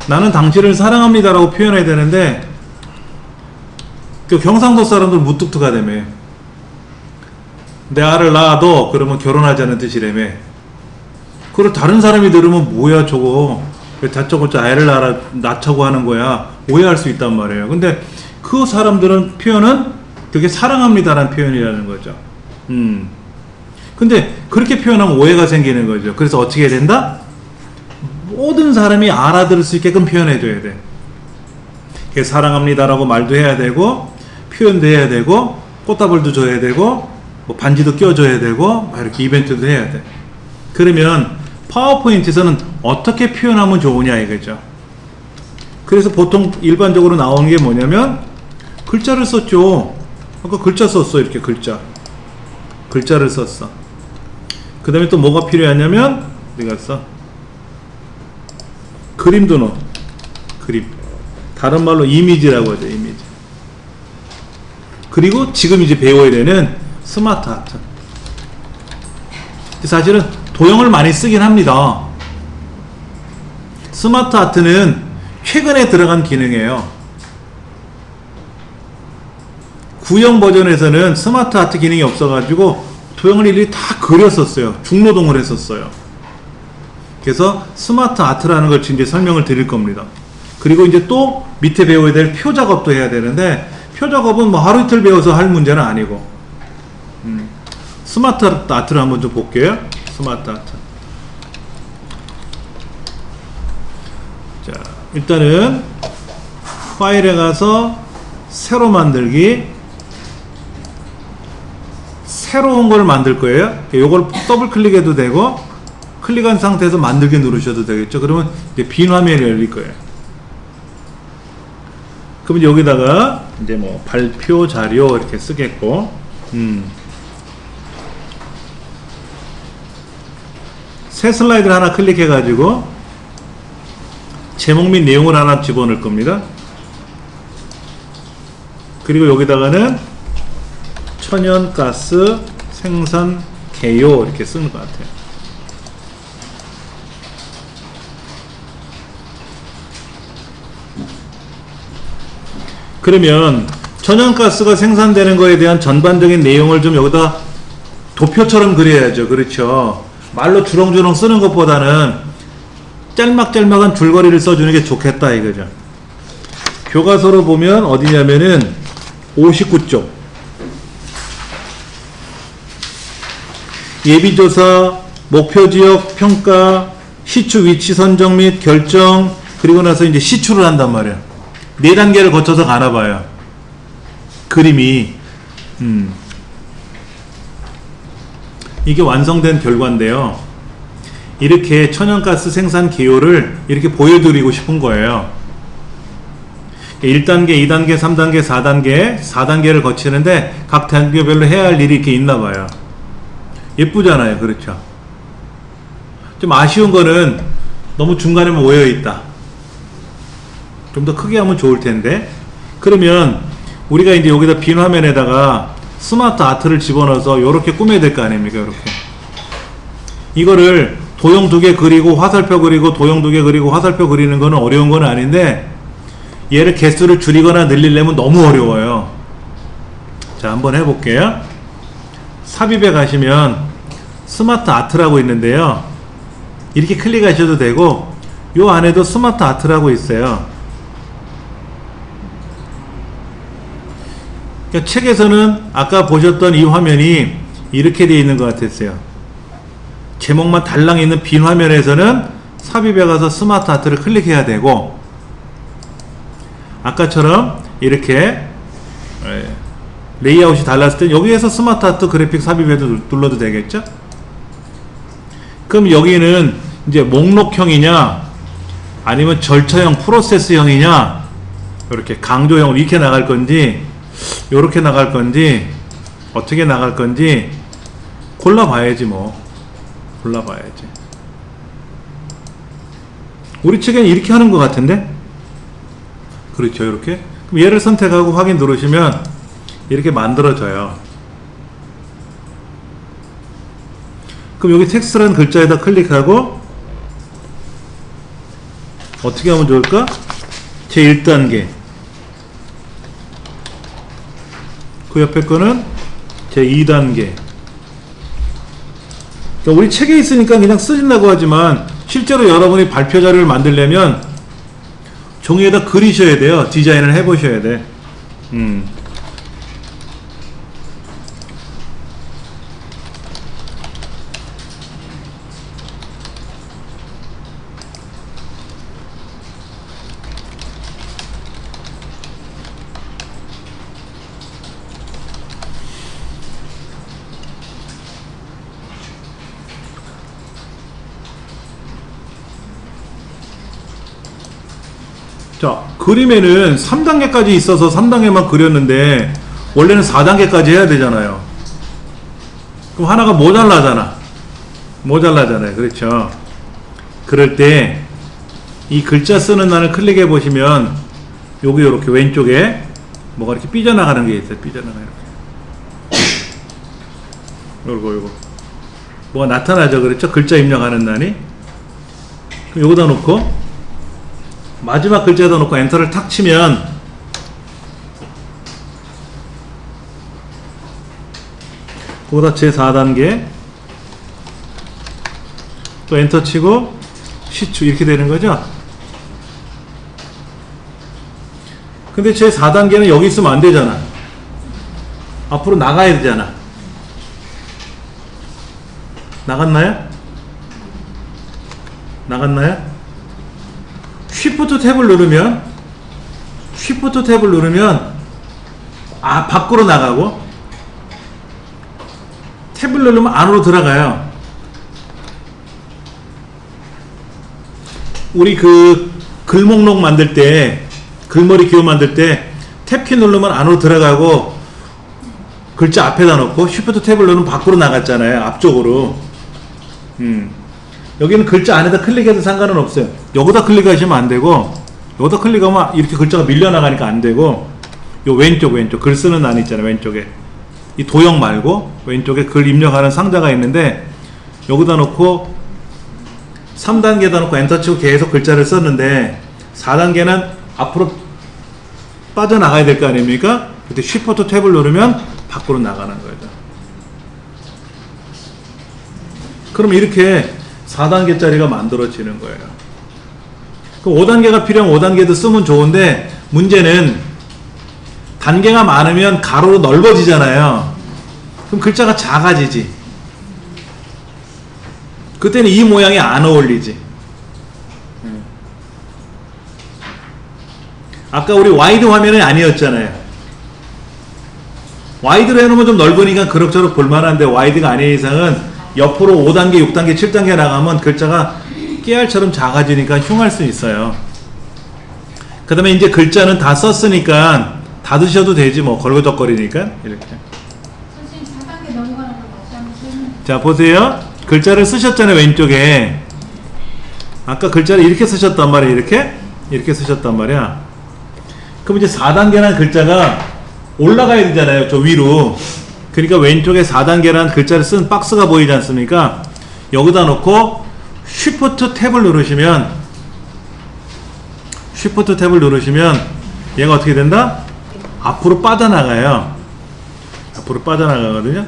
나는 당신을 사랑합니다라고 표현해야 되는데, 그 경상도 사람들 무뚝뚝하다며. 내 아를 낳아도 그러면 결혼하자는 뜻이라며. 그걸 다른 사람이 들으면 뭐야 저거, 왜 다짜고짜 애를 낳자고 하는 거야, 오해할 수 있단 말이에요. 근데 그 사람들은 표현은 그게 사랑합니다라는 표현이라는 거죠. 근데 그렇게 표현하면 오해가 생기는 거죠. 그래서 어떻게 해야 된다? 모든 사람이 알아들을 수 있게끔 표현해 줘야 돼. 사랑합니다라고 말도 해야 되고, 표현도 해야 되고, 꽃다발도 줘야 되고, 뭐 반지도 껴줘야 되고, 이렇게 이벤트도 해야 돼. 그러면 파워포인트에서는 어떻게 표현하면 좋으냐 이거죠. 그래서 보통 일반적으로 나오는 게 뭐냐면, 글자를 썼죠. 아까 글자 썼어. 이렇게 글자를 썼어. 그 다음에 또 뭐가 필요하냐면, 어디 갔어? 그림도 넣어. 그림. 다른 말로 이미지라고 하죠. 이미지. 그리고 지금 이제 배워야 되는 스마트 아트. 사실은 도형을 많이 쓰긴 합니다. 스마트 아트는 최근에 들어간 기능이에요. 구형 버전에서는 스마트 아트 기능이 없어가지고 도형을 일일이 다 그렸었어요. 중노동을 했었어요. 그래서 스마트 아트라는 걸 지금 이제 설명을 드릴 겁니다. 그리고 이제 또 밑에 배워야 될 표 작업도 해야 되는데, 표 작업은 뭐 하루 이틀 배워서 할 문제는 아니고, 스마트 아트를 한번 좀 볼게요. 스마트 아트. 자, 일단은 파일에 가서 새로 만들기. 새로운 걸 만들 거예요. 요걸 더블 클릭해도 되고, 클릭한 상태에서 만들기 누르셔도 되겠죠. 그러면 이제 빈 화면이 열릴 거예요. 그러면 여기다가 이제 뭐 발표 자료 이렇게 쓰겠고, 새 슬라이드를 하나 클릭해 가지고 제목 및 내용을 하나 집어넣을 겁니다. 그리고 여기다가는 천연가스 생산 개요 이렇게 쓰는 것 같아요. 그러면 천연가스가 생산되는 거에 대한 전반적인 내용을 좀 여기다 도표처럼 그려야죠. 그렇죠. 말로 주렁주렁 쓰는 것보다는 짤막짤막한 줄거리를 써주는 게 좋겠다 이거죠. 교과서로 보면 어디냐면은 59쪽 예비조사, 목표지역 평가, 시추 위치 선정 및 결정, 그리고 나서 이제 시추를 한단 말이야. 4단계를 거쳐서 가나봐요. 그림이. 이게 완성된 결과인데요. 이렇게 천연가스 생산 기호를 이렇게 보여드리고 싶은 거예요. 1단계, 2단계, 3단계, 4단계, 4단계를 거치는데 각 단계별로 해야 할 일이 이렇게 있나 봐요. 예쁘잖아요. 그렇죠. 좀 아쉬운 거는 너무 중간에만 모여 있다. 좀 더 크게 하면 좋을 텐데. 그러면 우리가 이제 여기다 빈 화면에다가 스마트 아트를 집어넣어서 이렇게 꾸며야 될 거 아닙니까? 이렇게. 이거를 도형 2개 그리고 화살표 그리고 도형 2개 그리고 화살표 그리는 거는 어려운 건 아닌데, 얘를 개수를 줄이거나 늘리려면 너무 어려워요. 자, 한번 해볼게요. 삽입에 가시면 스마트 아트라고 있는데요. 이렇게 클릭하셔도 되고, 요 안에도 스마트 아트라고 있어요. 그러니까 책에서는 아까 보셨던 이 화면이 이렇게 되어 있는 것 같았어요. 제목만 달랑 있는 빈 화면에서는 삽입에 가서 스마트 아트를 클릭해야 되고, 아까처럼 이렇게 레이아웃이 달랐을 때 여기에서 스마트 아트 그래픽 삽입해도 눌러도 되겠죠? 그럼 여기는 이제 목록형이냐 아니면 절차형 프로세스형이냐, 이렇게 강조형으로 이렇게 나갈 건지 요렇게 나갈 건지 어떻게 나갈 건지 골라봐야지. 뭐 골라봐야지. 우리 측에는 이렇게 하는 것 같은데? 그렇죠. 이렇게. 그럼 얘를 선택하고 확인 누르시면 이렇게 만들어져요. 그럼 여기 텍스트라는 글자에다 클릭하고 어떻게 하면 좋을까? 제1단계. 그 옆에 거는 제2단계. 그러니까 우리 책에 있으니까 그냥 쓰신다고 하지만 실제로 여러분이 발표 자료를 만들려면 종이에다 그리셔야 돼요. 디자인을 해보셔야 돼. 자, 그림에는 3단계까지 있어서 3단계만 그렸는데 원래는 4단계까지 해야 되잖아요. 그럼 하나가 모자라잖아. 모자라잖아요. 그렇죠. 그럴 때 이 글자 쓰는 난을 클릭해 보시면 여기 이렇게 왼쪽에 뭐가 이렇게 삐져나가는 게 있어요. 삐져나가요. 요거 뭐가 나타나죠. 그렇죠. 글자 입력하는 난이. 그럼 여기다 놓고 마지막 글자에다 놓고 엔터를 탁 치면 거기다 제 4단계 또 엔터 치고 시추 이렇게 되는 거죠. 근데 제 4단계는 여기 있으면 안 되잖아. 앞으로 나가야 되잖아. 나갔나요? 나갔나요? 쉬프트 탭을 누르면 쉬프트 탭을 누르면 밖으로 나가고 탭을 누르면 안으로 들어가요. 우리 그 글목록 만들 때 글머리 기호 만들 때 탭키 누르면 안으로 들어가고 글자 앞에다 놓고 쉬프트 탭을 누르면 밖으로 나갔잖아요. 앞쪽으로. 여기는 글자 안에다 클릭해도 상관은 없어요. 여기다 클릭하시면 안 되고 여기다 클릭하면 이렇게 글자가 밀려나가니까 안 되고 요 왼쪽 글 쓰는 안 있잖아요. 왼쪽에 이 도형 말고 왼쪽에 글 입력하는 상자가 있는데 여기다 놓고 3단계에다 놓고 엔터 치고 계속 글자를 썼는데 4단계는 앞으로 빠져나가야 될 거 아닙니까? 그때 쉬프트 탭을 누르면 밖으로 나가는 거죠. 그럼 이렇게 4단계짜리가 만들어지는 거예요. 그럼 5단계가 필요하면 5단계도 쓰면 좋은데 문제는 단계가 많으면 가로로 넓어지잖아요. 그럼 글자가 작아지지. 그때는 이 모양이 안 어울리지. 아까 우리 와이드 화면이 아니었잖아요. 와이드로 해놓으면 좀 넓으니까 그럭저럭 볼만한데 와이드가 아닌 이상은 옆으로 5단계, 6단계, 7단계 나가면 글자가 깨알처럼 작아지니까 흉할 수 있어요. 그 다음에 이제 글자는 다 썼으니까 닫으셔도 되지 뭐 걸거적거리니까 이렇게. 선생님 4단계 넘어가는 거 다시 한번 설명해. 자 보세요. 글자를 쓰셨잖아요. 왼쪽에 아까 글자를 이렇게 쓰셨단 말이야. 이렇게 쓰셨단 말이야. 그럼 이제 4단계라는 글자가 올라가야 되잖아요. 저 위로. 그러니까 왼쪽에 4단계라는 글자를 쓴 박스가 보이지 않습니까? 여기다 놓고 쉬프트 탭을 누르시면 얘가 어떻게 된다? 앞으로 빠져나가요. 앞으로 빠져나가거든요.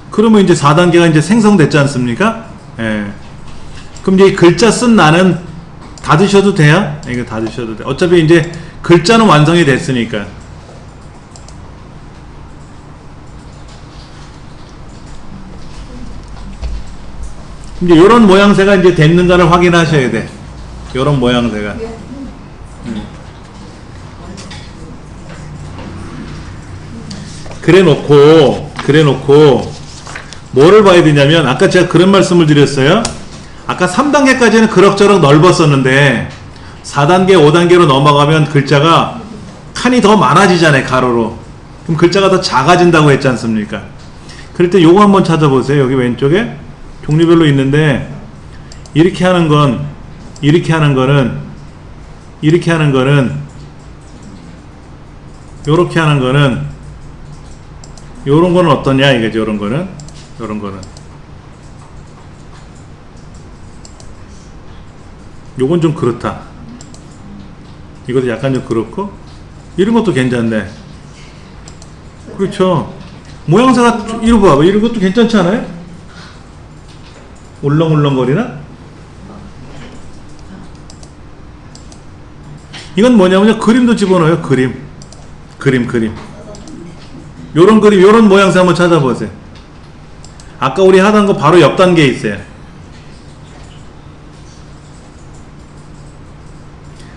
그러면 이제 4단계가 이제 생성됐지 않습니까? 예. 그럼 이제 글자 쓴 나는 닫으셔도 돼요? 이거 닫으셔도 돼. 어차피 이제 글자는 완성이 됐으니까. 이제 요런 모양새가 이제 됐는가를 확인하셔야 돼. 요런 모양새가. 그래 놓고 뭐를 봐야 되냐면 아까 제가 그런 말씀을 드렸어요. 아까 3단계까지는 그럭저럭 넓었었는데 4단계, 5단계로 넘어가면 글자가 칸이 더 많아지잖아요. 가로로. 그럼 글자가 더 작아진다고 했지 않습니까? 그럴 때 요거 한번 찾아보세요. 여기 왼쪽에 종류별로 있는데 이렇게 하는 거는 요렇게 하는 거는 요런 거는 어떠냐 이거죠. 요런 거는 요건 좀 그렇다. 이것도 약간 좀 그렇고 이런 것도 괜찮네. 그렇죠. 모양새가 이거 봐봐. 이런 것도 괜찮지 않아요? 울렁울렁거리나? 이건 뭐냐면요. 그림도 집어넣어요. 그림. 요런 그림, 요런 모양새 한번 찾아보세요. 아까 우리 하던 거 바로 옆 단계에 있어요.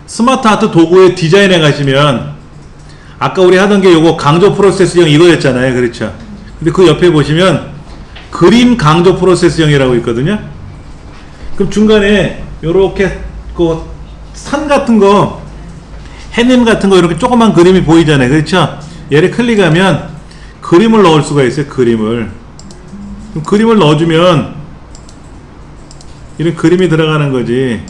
스마트 아트 도구의 디자인에 가시면 아까 우리 하던 게 요거 강조 프로세스형 이거였잖아요. 그렇죠. 근데 그 옆에 보시면 그림 강조 프로세스형이라고 있거든요. 그럼 중간에 요렇게 그 산 같은 거, 해님 같은 거 이렇게 조그만 그림이 보이잖아요. 그렇죠. 얘를 클릭하면 그림을 넣을 수가 있어요. 그림을 넣어주면 이런 그림이 들어가는 거지.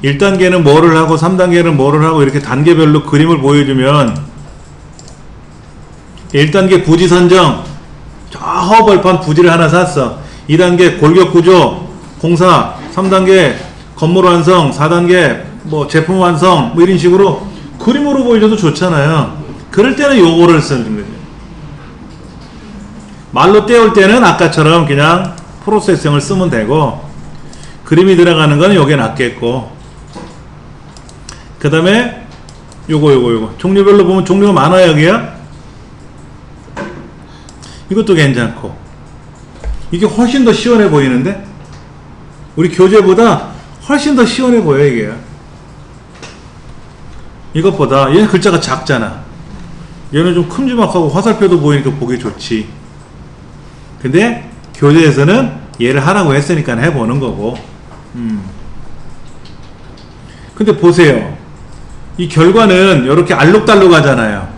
1단계는 뭐를 하고 3단계는 뭐를 하고 이렇게 단계별로 그림을 보여주면 1단계 부지 선정, 저 허벌판 부지를 하나 샀어. 2단계 골격구조 공사, 3단계 건물 완성, 4단계 뭐 제품 완성 뭐 이런 식으로 그림으로 보여줘도 좋잖아요. 그럴 때는 요거를 쓰는 거죠. 말로 떼올 때는 아까처럼 그냥 프로세스형을 쓰면 되고, 그림이 들어가는 거는 요게 낫겠고, 그 다음에 요거 종류별로 보면 종류가 많아요. 여기야 이것도 괜찮고, 이게 훨씬 더 시원해 보이는데, 우리 교재보다 훨씬 더 시원해 보여. 이게 이것보다 얘는 글자가 작잖아. 얘는 좀 큼지막하고 화살표도 보이니까 보기 좋지. 근데 교재에서는 얘를 하라고 했으니까 해보는 거고. 근데 보세요, 이 결과는 이렇게 알록달록하잖아요.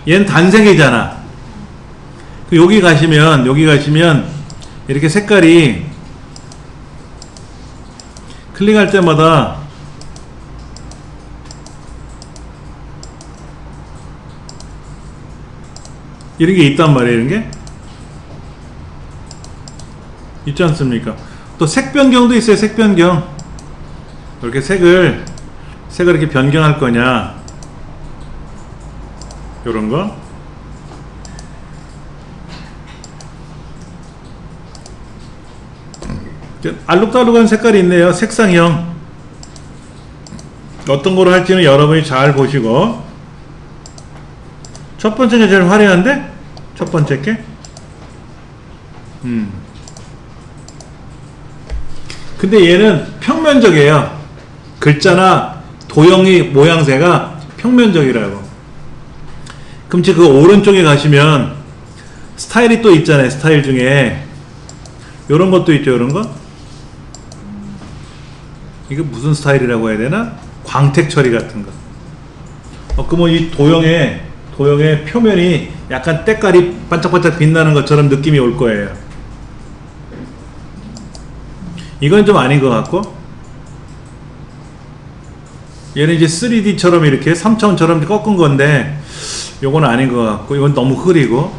얘는 단색이잖아. 여기 가시면 이렇게 색깔이 클릭할 때마다 이런 게 있단 말이에요. 이런 게 있지 않습니까? 또 색 변경도 있어요. 색 변경. 이렇게 색을 이렇게 변경할 거냐, 요런 거. 알록달록한 색깔이 있네요. 색상형. 어떤 거로 할지는 여러분이 잘 보시고. 첫 번째가 제일 화려한데? 첫 번째 게? 근데 얘는 평면적이에요. 글자나 도형의 모양새가 평면적이라고. 그럼 그 오른쪽에 가시면 스타일이 또 있잖아요. 스타일 중에 요런 것도 있죠. 요런 거. 이게 무슨 스타일이라고 해야 되나? 광택 처리 같은 거. 그러면 이 도형의 표면이 약간 때깔이 반짝반짝 빛나는 것처럼 느낌이 올 거예요. 이건 좀 아닌 것 같고, 얘는 이제 3D처럼 이렇게 3차원처럼 꺾은 건데, 요건 아닌 것 같고, 이건 너무 흐리고,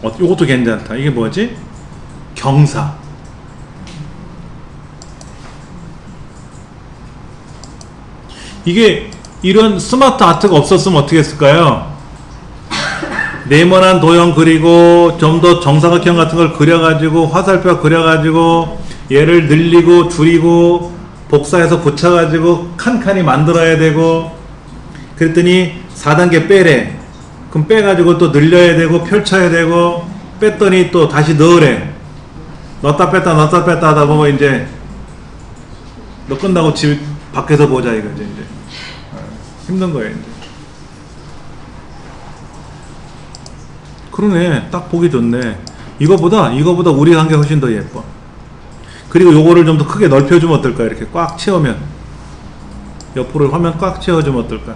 요것도 괜찮다. 이게 뭐지? 경사. 이게 이런 스마트 아트가 없었으면 어떻게 했을까요? 네모난 도형 그리고 좀 더 정사각형 같은 걸 그려가지고 화살표 그려가지고 얘를 늘리고 줄이고 복사해서 붙여가지고 칸칸이 만들어야 되고, 그랬더니 4단계 빼래. 그럼 빼가지고 또 늘려야 되고 펼쳐야 되고, 뺐더니 또 다시 넣으래. 넣었다 뺐다 하다 보면 이제 너 끝나고 집 밖에서 보자 이거지. 이제 힘든 거예요. 이제. 그러네. 딱 보기 좋네. 이거보다 우리가 한 게 훨씬 더 예뻐. 그리고 요거를 좀 더 크게 넓혀주면 어떨까? 이렇게 꽉 채우면, 옆으로 화면 꽉 채워주면 어떨까?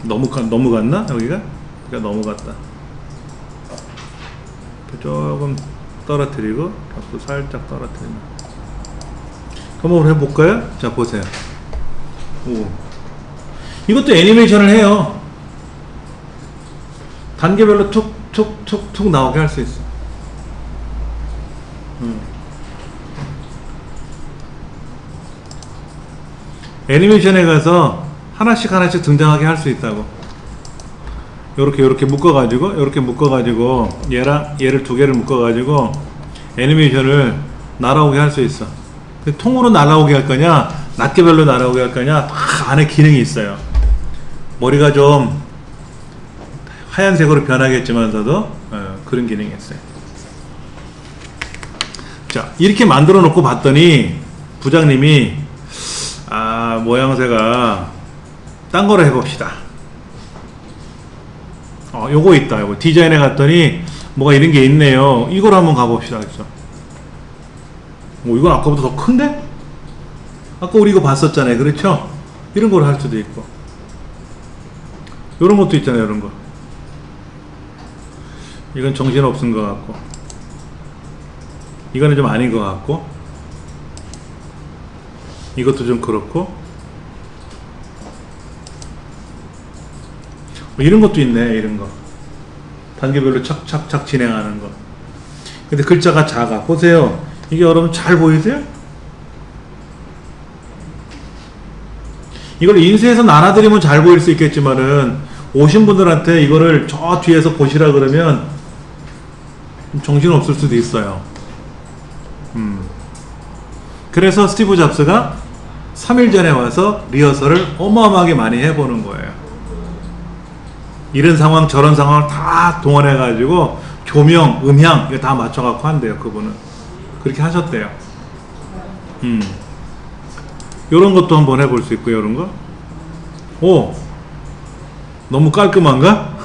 너무 갔나? 여기가? 그러니까 너무 갔다. 조금 떨어뜨리고 또 살짝 떨어뜨리면. 한번 해볼까요? 자, 보세요. 오. 이것도 애니메이션을 해요. 단계별로 툭툭툭툭 나오게 할 수 있어. 애니메이션에 가서 하나씩 등장하게 할 수 있다고. 요렇게 묶어가지고 얘를 두 개를 묶어가지고 애니메이션을 날아오게 할 수 있어. 통으로 날아오게 할 거냐, 낱개별로 날아오게 할 거냐, 다 안에 기능이 있어요. 머리가 좀 하얀색으로 변하겠지만서도 그런 기능이 있어요. 자, 이렇게 만들어 놓고 봤더니 부장님이 모양새가 딴 거로 해봅시다. 요거 있다. 요거 디자인에 갔더니 뭐가 이런 게 있네요. 이걸 한번 가봅시다. 그래서 이건 아까보다 더 큰데? 아까 우리 이거 봤었잖아요. 그렇죠? 이런 걸 할 수도 있고, 요런 것도 있잖아요. 이런 거. 이건 정신없은 것 같고, 이거는 좀 아닌 것 같고, 이것도 좀 그렇고, 이런 것도 있네. 이런 거 단계별로 착착착 진행하는 거. 근데 글자가 작아. 보세요. 이게 여러분 잘 보이세요? 이걸 인쇄해서 나눠드리면 잘 보일 수 있겠지만은 오신 분들한테 이거를 저 뒤에서 보시라 그러면 정신 없을 수도 있어요. 그래서 스티브 잡스가 3일 전에 와서 리허설을 어마어마하게 많이 해보는 거예요. 이런 상황 저런 상황을 다 동원해 가지고 조명, 음향 이거 다 맞춰 갖고 한대요. 그분은 그렇게 하셨대요. 요런 것도 한번 해볼 수 있고요. 요런 거. 오, 너무 깔끔한가?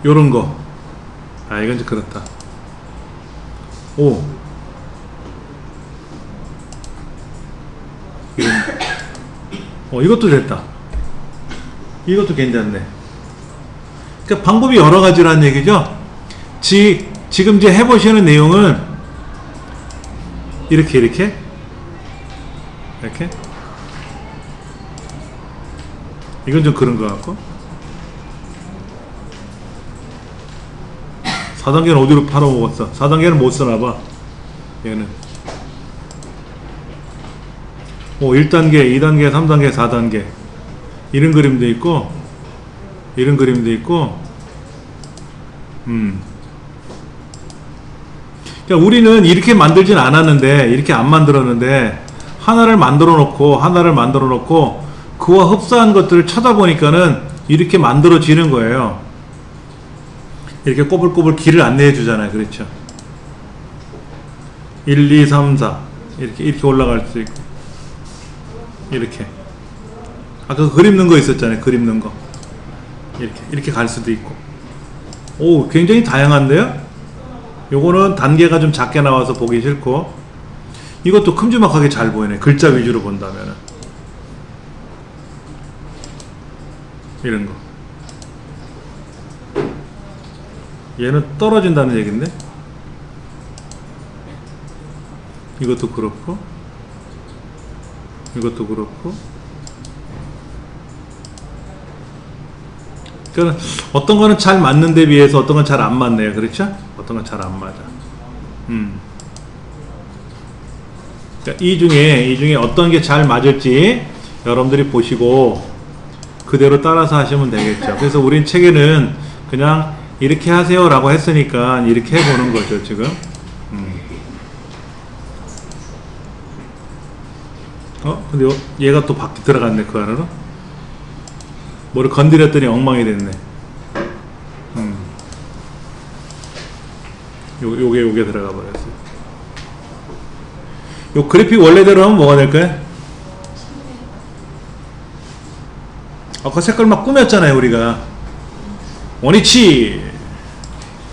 요런 거. 아, 이건 좀 그렇다. 오, 이것도 됐다. 이것도 괜찮네. 그러니까 방법이 여러 가지라는 얘기죠. 지금 이제 해보시는 내용은 이렇게 이건 좀 그런 것 같고 4단계는 어디로 팔아먹었어? 4단계는 못 쓰나봐. 얘는 1단계, 2단계, 3단계, 4단계 이런 그림도 있고 이런 그림도 있고 그러니까 우리는 이렇게 만들진 않았는데 이렇게 안 만들었는데 하나를 만들어 놓고 그와 흡사한 것들을 찾아보니까는 이렇게 만들어지는 거예요. 이렇게 꼬불꼬불 길을 안내해 주잖아요. 그렇죠? 1, 2, 3, 4 이렇게 올라갈 수 있고 이렇게 아까 그림 넣은 거 있었잖아요. 그림 넣은 거 이렇게 갈 수도 있고. 오, 굉장히 다양한데요? 요거는 단계가 좀 작게 나와서 보기 싫고 이것도 큼지막하게 잘 보이네. 글자 위주로 본다면은 이런 거. 얘는 떨어진다는 얘긴데 이것도 그렇고 이것도 그렇고. 그러니까 어떤 거는 잘 맞는 데 비해서 어떤 건 잘 안 맞네요. 그렇죠? 어떤 건 잘 안 맞아. 그러니까 이 중에 어떤 게 잘 맞을지 여러분들이 보시고 그대로 따라서 하시면 되겠죠. 그래서 우린 책에는 그냥 이렇게 하세요 라고 했으니까 이렇게 해보는 거죠. 지금 근데 얘가 또 밖에 들어갔네. 그 안으로 뭐를 건드렸더니 엉망이 됐네. 요게 들어가 버렸어요. 요 그래픽 원래대로 하면 뭐가 될까요? 아까 색깔 막 꾸몄잖아요. 우리가 원위치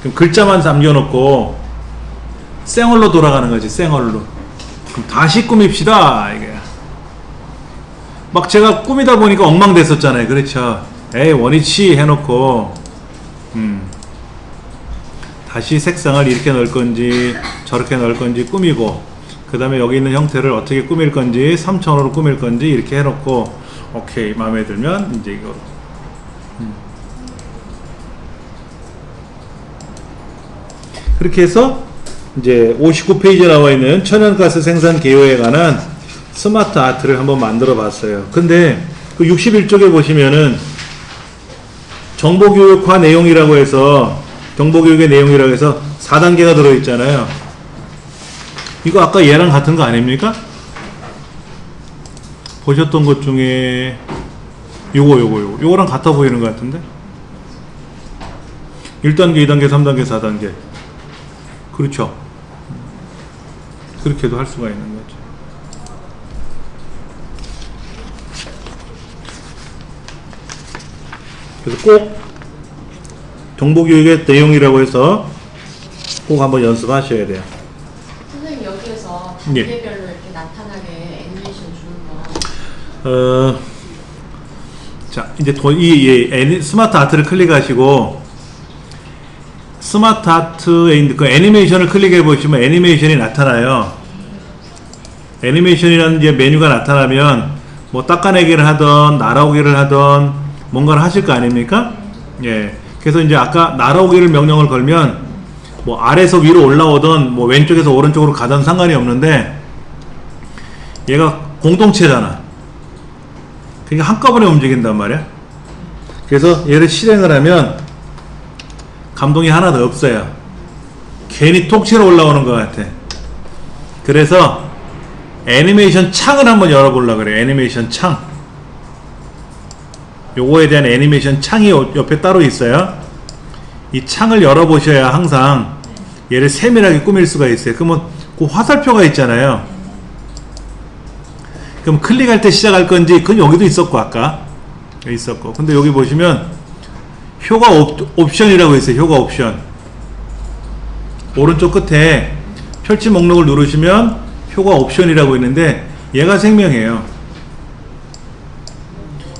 그럼 글자만 남겨놓고 생얼로 돌아가는 거지. 생얼로. 그럼 다시 꾸밉시다. 이게 막 제가 꾸미다 보니까 엉망됐었잖아요. 그렇죠? 에이, 원위치 해놓고 다시 색상을 이렇게 넣을 건지 저렇게 넣을 건지 꾸미고 그 다음에 여기 있는 형태를 어떻게 꾸밀 건지 3차원으로 꾸밀 건지 이렇게 해놓고 오케이 마음에 들면 이제 이거 그렇게 해서 이제 59페이지에 나와 있는 천연가스 생산 개요에 관한 스마트 아트를 한번 만들어 봤어요. 근데 그 61쪽에 보시면은 정보교육화 내용이라고 해서 정보교육의 내용이라고 해서 4단계가 들어있잖아요. 이거 아까 얘랑 같은 거 아닙니까? 보셨던 것 중에 요거랑 같아 보이는 것 같은데 1단계, 2단계, 3단계, 4단계 그렇죠. 그렇게도 할 수가 있는 거죠. 그래서 꼭 정보교육의 내용이라고 해서 꼭 한번 연습하셔야 돼요. 선생님 여기에서 단계별로 이렇게 나타나게 애니메이션 주는 거. 자 이제 이 스마트 아트를 클릭하시고 스마트 아트에 있는 그 애니메이션을 클릭해 보시면 애니메이션이 나타나요. 애니메이션이라는 이제 메뉴가 나타나면 뭐 닦아내기를 하던 날아오기를 하던 뭔가를 하실 거 아닙니까? 예. 그래서 이제 아까 날아오기를 명령을 걸면 뭐 아래에서 위로 올라오던 뭐 왼쪽에서 오른쪽으로 가던 상관이 없는데 얘가 공동체잖아. 그러니까 한꺼번에 움직인단 말이야. 그래서 얘를 실행을 하면 감동이 하나도 없어요. 괜히 통째로 올라오는 것 같아. 그래서 애니메이션 창을 한번 열어보려고 그래. 애니메이션 창. 요거에 대한 애니메이션 창이 옆에 따로 있어요. 이 창을 열어보셔야 항상 얘를 세밀하게 꾸밀 수가 있어요. 그러면 그 화살표가 있잖아요. 그럼 클릭할 때 시작할 건지, 그건 여기도 있었고, 아까. 여기 있었고. 근데 여기 보시면, 효과 옵션이라고 있어요. 효과 옵션. 오른쪽 끝에 펼치 목록을 누르시면, 효과 옵션이라고 있는데, 얘가 생명이에요.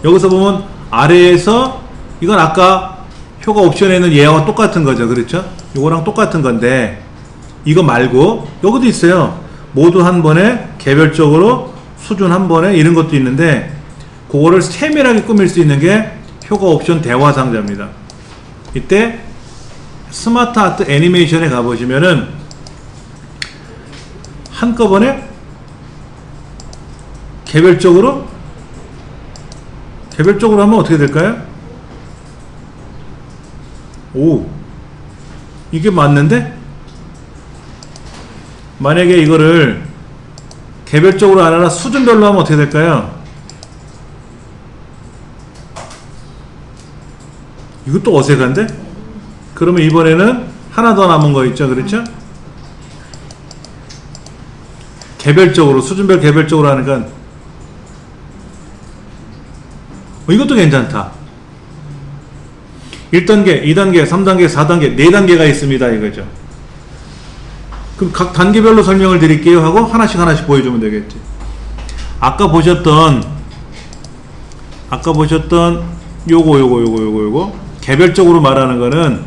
여기서 보면, 아래에서, 이건 아까 효과 옵션에 있는 얘와 똑같은 거죠. 그렇죠? 이거랑 똑같은 건데, 이거 말고, 여기도 있어요. 모두 한 번에, 개별적으로, 수준 한 번에 이런 것도 있는데 그거를 세밀하게 꾸밀 수 있는 게 효과 옵션 대화 상자입니다. 이때 스마트 아트 애니메이션에 가보시면은 한꺼번에 개별적으로 하면 어떻게 될까요? 오, 이게 맞는데? 만약에 이거를 개별적으로 안 하나 수준별로 하면 어떻게 될까요? 이것도 어색한데? 그러면 이번에는 하나 더 남은 거 있죠, 그렇죠? 개별적으로, 수준별 개별적으로 하니까 이것도 괜찮다. 1단계, 2단계, 3단계, 4단계, 4단계가 있습니다, 이거죠. 그럼 각 단계별로 설명을 드릴게요 하고 하나씩 보여주면 되겠지. 아까 보셨던 요거 개별적으로 말하는 거는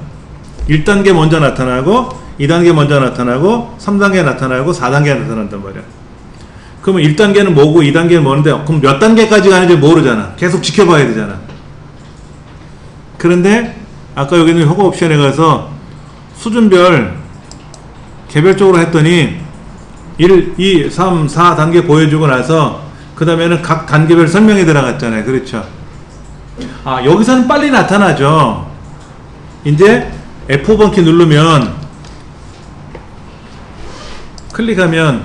1단계 먼저 나타나고 2단계 먼저 나타나고 3단계 나타나고 4단계 나타난단 말이야. 그러면 1단계는 뭐고 2단계는 뭐인데, 그럼 몇 단계까지 가는지 모르잖아. 계속 지켜봐야 되잖아. 그런데 아까 여기 있는 효과 옵션에 가서 수준별 개별적으로 했더니 1, 2, 3, 4단계 보여주고 나서 그 다음에는 각 단계별 설명이 들어갔잖아요. 그렇죠? 아, 여기서는 빨리 나타나죠. 이제 F5번 키 누르면 클릭하면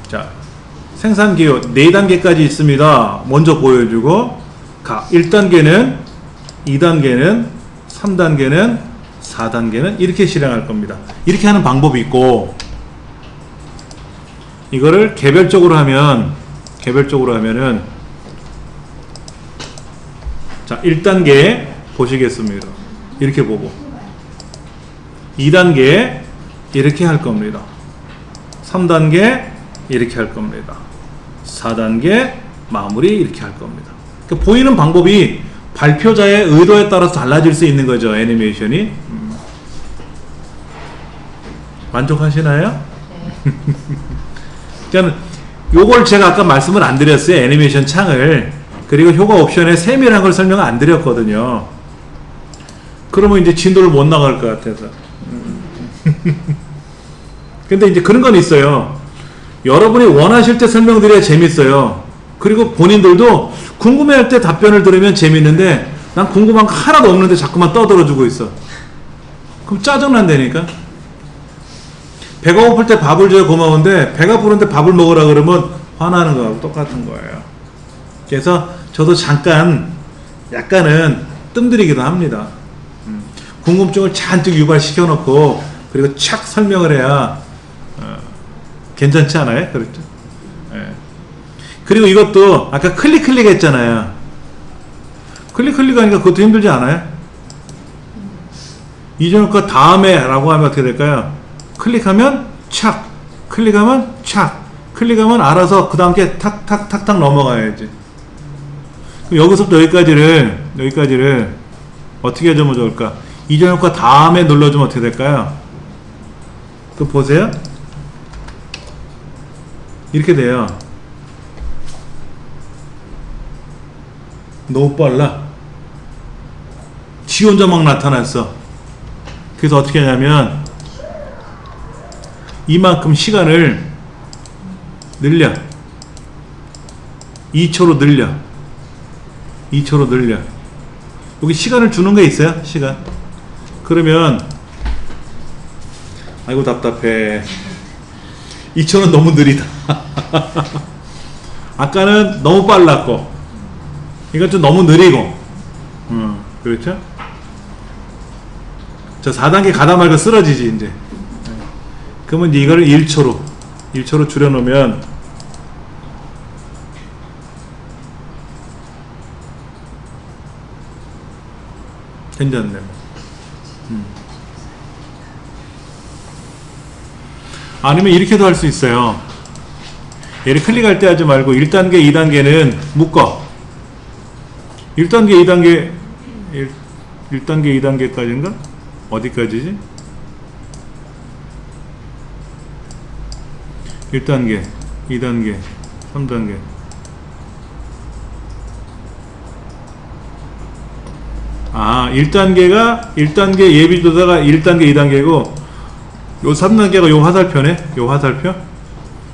자, 생산기호 4단계까지 있습니다. 먼저 보여주고 1단계는 2단계는 3단계는 4단계는 이렇게 실행할 겁니다. 이렇게 하는 방법이 있고, 이거를 개별적으로 하면은 자, 1단계 보시겠습니다. 이렇게 보고 2단계 이렇게 할 겁니다. 3단계 이렇게 할 겁니다. 4단계 마무리 이렇게 할 겁니다. 그러니까 보이는 방법이 발표자의 의도에 따라서 달라질 수 있는 거죠. 애니메이션이. 만족하시나요? 네. 그러니까 요걸 제가 아까 말씀을 안 드렸어요. 애니메이션 창을. 그리고 효과 옵션에 세밀한 걸 설명 안 드렸거든요. 그러면 이제 진도를 못 나갈 것 같아서. 근데 이제 그런 건 있어요. 여러분이 원하실 때 설명드려야 재밌어요. 그리고 본인들도 궁금해할 때 답변을 들으면 재밌는데, 난 궁금한 거 하나도 없는데 자꾸만 떠들어주고 있어. 그럼 짜증난다니까. 배가 고플 때 밥을 줘야 고마운데, 배가 부른데 밥을 먹으라 그러면 화나는 거하고 똑같은 거예요. 그래서 저도 잠깐 약간은 뜸들이기도 합니다. 궁금증을 잔뜩 유발시켜 놓고 그리고 착 설명을 해야 괜찮지 않아요? 그렇죠? 예. 그리고 이것도 아까 클릭 했잖아요. 클릭 하니까 그것도 힘들지 않아요? 이전 거 다음에 라고 하면 어떻게 될까요? 클릭하면 착, 클릭하면 착, 클릭하면 알아서 그 다음 게 탁탁탁탁 넘어가야지. 여기서부터 여기까지를 어떻게 해주면 좋을까? 이전 효과 다음에 눌러주면 어떻게 될까요? 그 보세요. 이렇게 돼요. 너무 빨라. 지 혼자 막 나타났어. 그래서 어떻게 하냐면 이만큼 시간을 늘려. 2초로 늘려. 2초로 늘려. 여기 시간을 주는 게 있어요. 시간. 그러면 아이고 답답해. 2초는 너무 느리다. 아까는 너무 빨랐고 이건 좀 너무 느리고. 그렇죠? 저 4단계 가다 말고 쓰러지지 이제. 그러면 이제 이거를 1초로 줄여놓으면 괜찮네. 아니면 이렇게도 할 수 있어요. 얘를 클릭할 때 하지 말고 1단계, 2단계는 묶어. 1단계, 2단계 1단계, 2단계까지인가? 어디까지지? 1단계, 2단계, 3단계. 아, 1단계 예비도사가 1단계, 2단계고, 요 3단계가 요 화살표네? 요 화살표?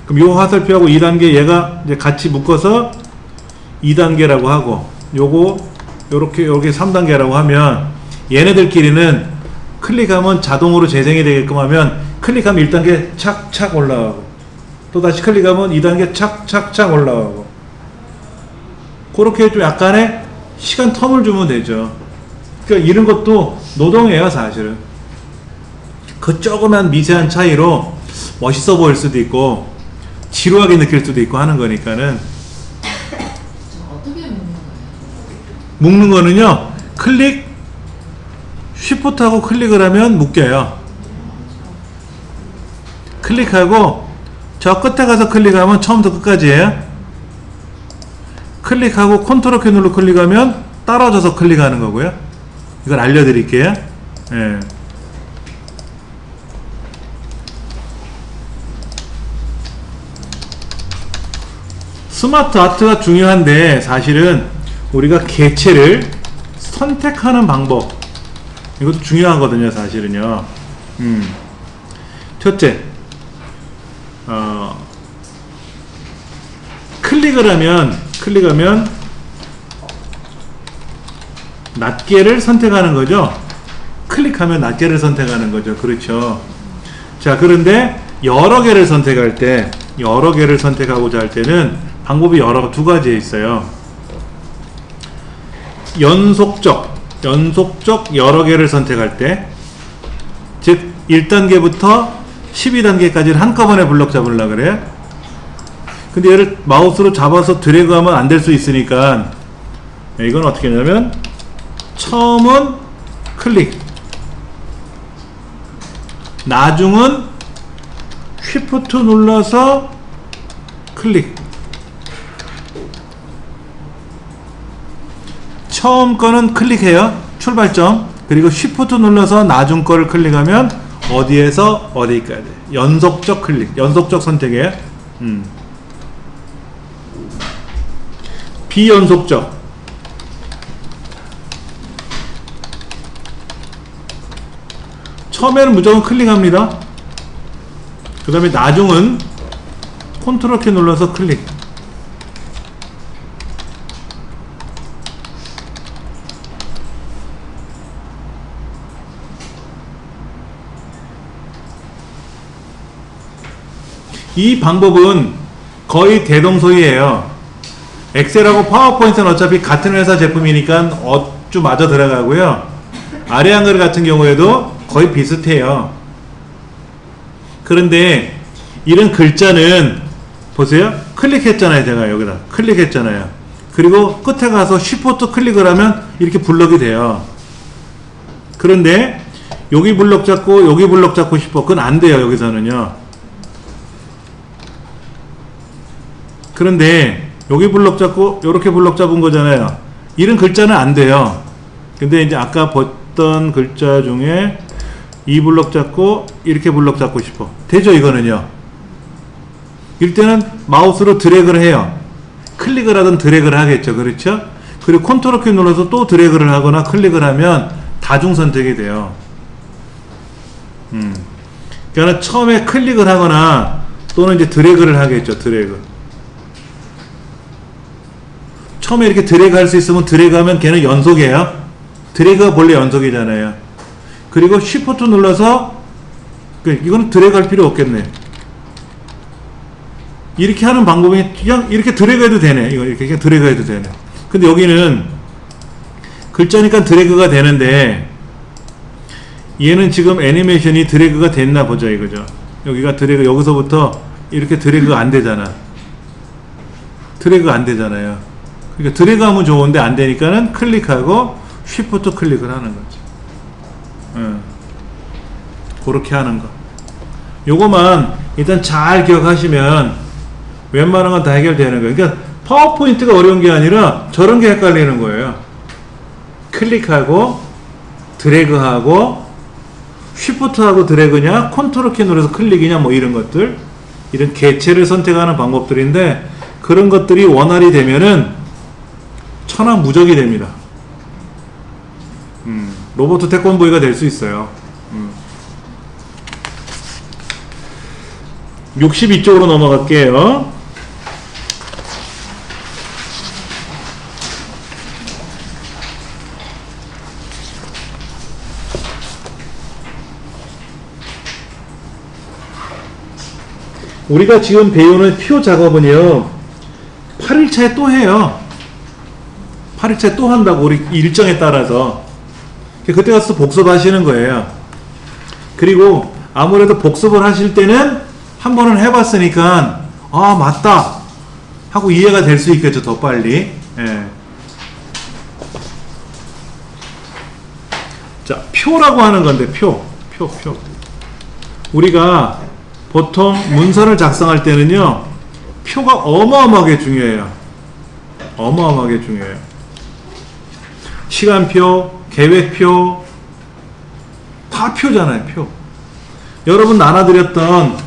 그럼 요 화살표하고 2단계 얘가 이제 같이 묶어서 2단계라고 하고, 요렇게 3단계라고 하면, 얘네들끼리는 클릭하면 자동으로 재생이 되게끔 하면, 클릭하면 1단계 착착 올라가고, 또 다시 클릭하면 2단계 착착착 올라가고, 그렇게 좀 약간의 시간 텀을 주면 되죠. 그러니까 이런 것도 노동이에요, 사실은. 그 조그만 미세한 차이로 멋있어 보일 수도 있고 지루하게 느낄 수도 있고 하는 거니까는. 어떻게 묶는 거예요? 묶는 거는요, 클릭 쉬프트하고 클릭을 하면 묶여요. 클릭하고 저 끝에 가서 클릭하면 처음부터 끝까지예요. 클릭하고 컨트롤 키 눌러 클릭하면 떨어져서 클릭하는 거고요. 이걸 알려드릴게요. 예. 스마트 아트가 중요한데 사실은 우리가 개체를 선택하는 방법, 이것도 중요하거든요, 사실은요. 첫째, 클릭하면 낱개를 선택하는 거죠. 클릭하면 낱개를 선택하는 거죠. 그렇죠. 자, 그런데 여러 개를 선택하고자 할 때는 방법이 두 가지 있어요. 연속적 여러 개를 선택할 때, 즉 1단계부터 12단계까지를 한꺼번에 블럭 잡으려고 그래요. 근데 얘를 마우스로 잡아서 드래그하면 안 될 수 있으니까 이건 어떻게 하냐면, 처음은 클릭, 나중은 쉬프트 눌러서 클릭. 처음 거는 클릭해요, 출발점. 그리고 쉬프트 눌러서 나중 거를 클릭하면 어디에서 어디까지 연속적 클릭, 연속적 선택이에요. 비연속적, 처음에는 무조건 클릭합니다. 그 다음에 나중은 컨트롤 키 눌러서 클릭. 이 방법은 거의 대동소이해요. 엑셀하고 파워포인트는 어차피 같은 회사 제품이니까 어쭈 맞아 들어가고요. 아래 한글 같은 경우에도 거의 비슷해요. 그런데 이런 글자는 보세요. 클릭했잖아요. 제가 여기다 클릭했잖아요. 그리고 끝에 가서 쉬프트 클릭을 하면 이렇게 블럭이 돼요. 그런데 여기 블럭 잡고 여기 블럭 잡고 싶어. 그건 안 돼요. 여기서는요. 그런데 여기 블럭 잡고 요렇게 블럭 잡은 거잖아요. 이런 글자는 안 돼요. 근데 이제 아까 봤던 글자 중에 이 블럭 잡고 이렇게 블럭 잡고 싶어. 되죠, 이거는요. 이때는 마우스로 드래그를 해요. 클릭을 하든 드래그를 하겠죠. 그렇죠? 그리고 컨트롤 키 눌러서 또 드래그를 하거나 클릭을 하면 다중 선택이 돼요. 그러니까 처음에 클릭을 하거나 또는 이제 드래그를 하겠죠. 드래그. 처음에 이렇게 드래그 할 수 있으면 드래그 하면 걔는 연속이에요. 드래그가 본래 연속이잖아요. 그리고 쉬프트 눌러서 이거는 드래그 할 필요 없겠네. 이렇게 하는 방법이 그냥 이렇게 드래그 해도 되네. 이거 이렇게 그냥 드래그 해도 되네. 근데 여기는 글자니까 드래그가 되는데 얘는 지금 애니메이션이 드래그가 됐나 보자 이거죠. 여기가 드래그, 여기서부터 이렇게 드래그가 안 되잖아. 드래그가 안 되잖아요. 그러니까 드래그 하면 좋은데 안 되니까는 클릭하고 쉬프트 클릭을 하는 거죠. 그렇게 하는 거. 요거만 일단 잘 기억하시면 웬만한 건 다 해결되는 거예요. 그러니까 파워포인트가 어려운 게 아니라 저런 게 헷갈리는 거예요. 클릭하고 드래그하고 쉬프트하고 드래그냐 컨트롤 키 눌러서 클릭이냐 뭐 이런 것들, 이런 개체를 선택하는 방법들인데 그런 것들이 원활히 되면은 천하무적이 됩니다. 로버트 태권보이가 될 수 있어요. 62쪽으로 넘어갈게요. 우리가 지금 배우는 표 작업은요 8일차에 또 해요. 8일차에 또 한다고, 우리 일정에 따라서. 그때 가서 복습 하시는 거예요. 그리고 아무래도 복습을 하실 때는 한 번은 해봤으니까 아 맞다 하고 이해가 될 수 있겠죠. 더 빨리. 예. 자, 표라고 하는 건데 표. 우리가 보통 문서를 작성할 때는요 표가 어마어마하게 중요해요. 어마어마하게 중요해요. 시간표, 계획표 다 표잖아요. 표. 여러분 나눠드렸던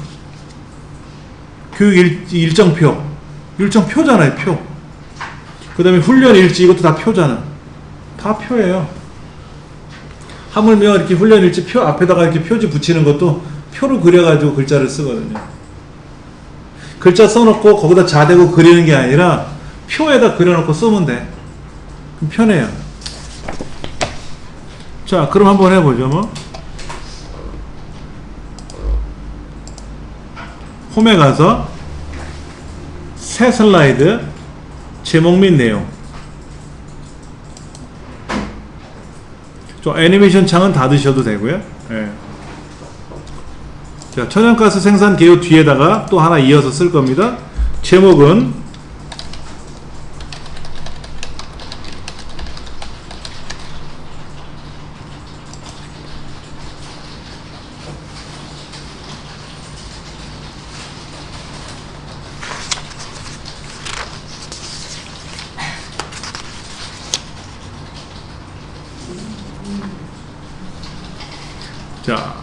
교육 일정표잖아요. 표. 그 다음에 훈련 일지, 이것도 다 표잖아. 다 표예요. 하물며 이렇게 훈련 일지 표 앞에다가 이렇게 표지 붙이는 것도 표로 그려가지고 글자를 쓰거든요. 글자 써놓고 거기다 자대고 그리는 게 아니라 표에다 그려놓고 쓰면 돼. 그럼 편해요. 자, 그럼 한번 해보죠. 뭐 홈에 가서 새 슬라이드, 제목 및 내용. 저 애니메이션 창은 닫으셔도 되고요. 예. 자, 천연가스 생산 개요 뒤에다가 또 하나 이어서 쓸 겁니다. 제목은 자,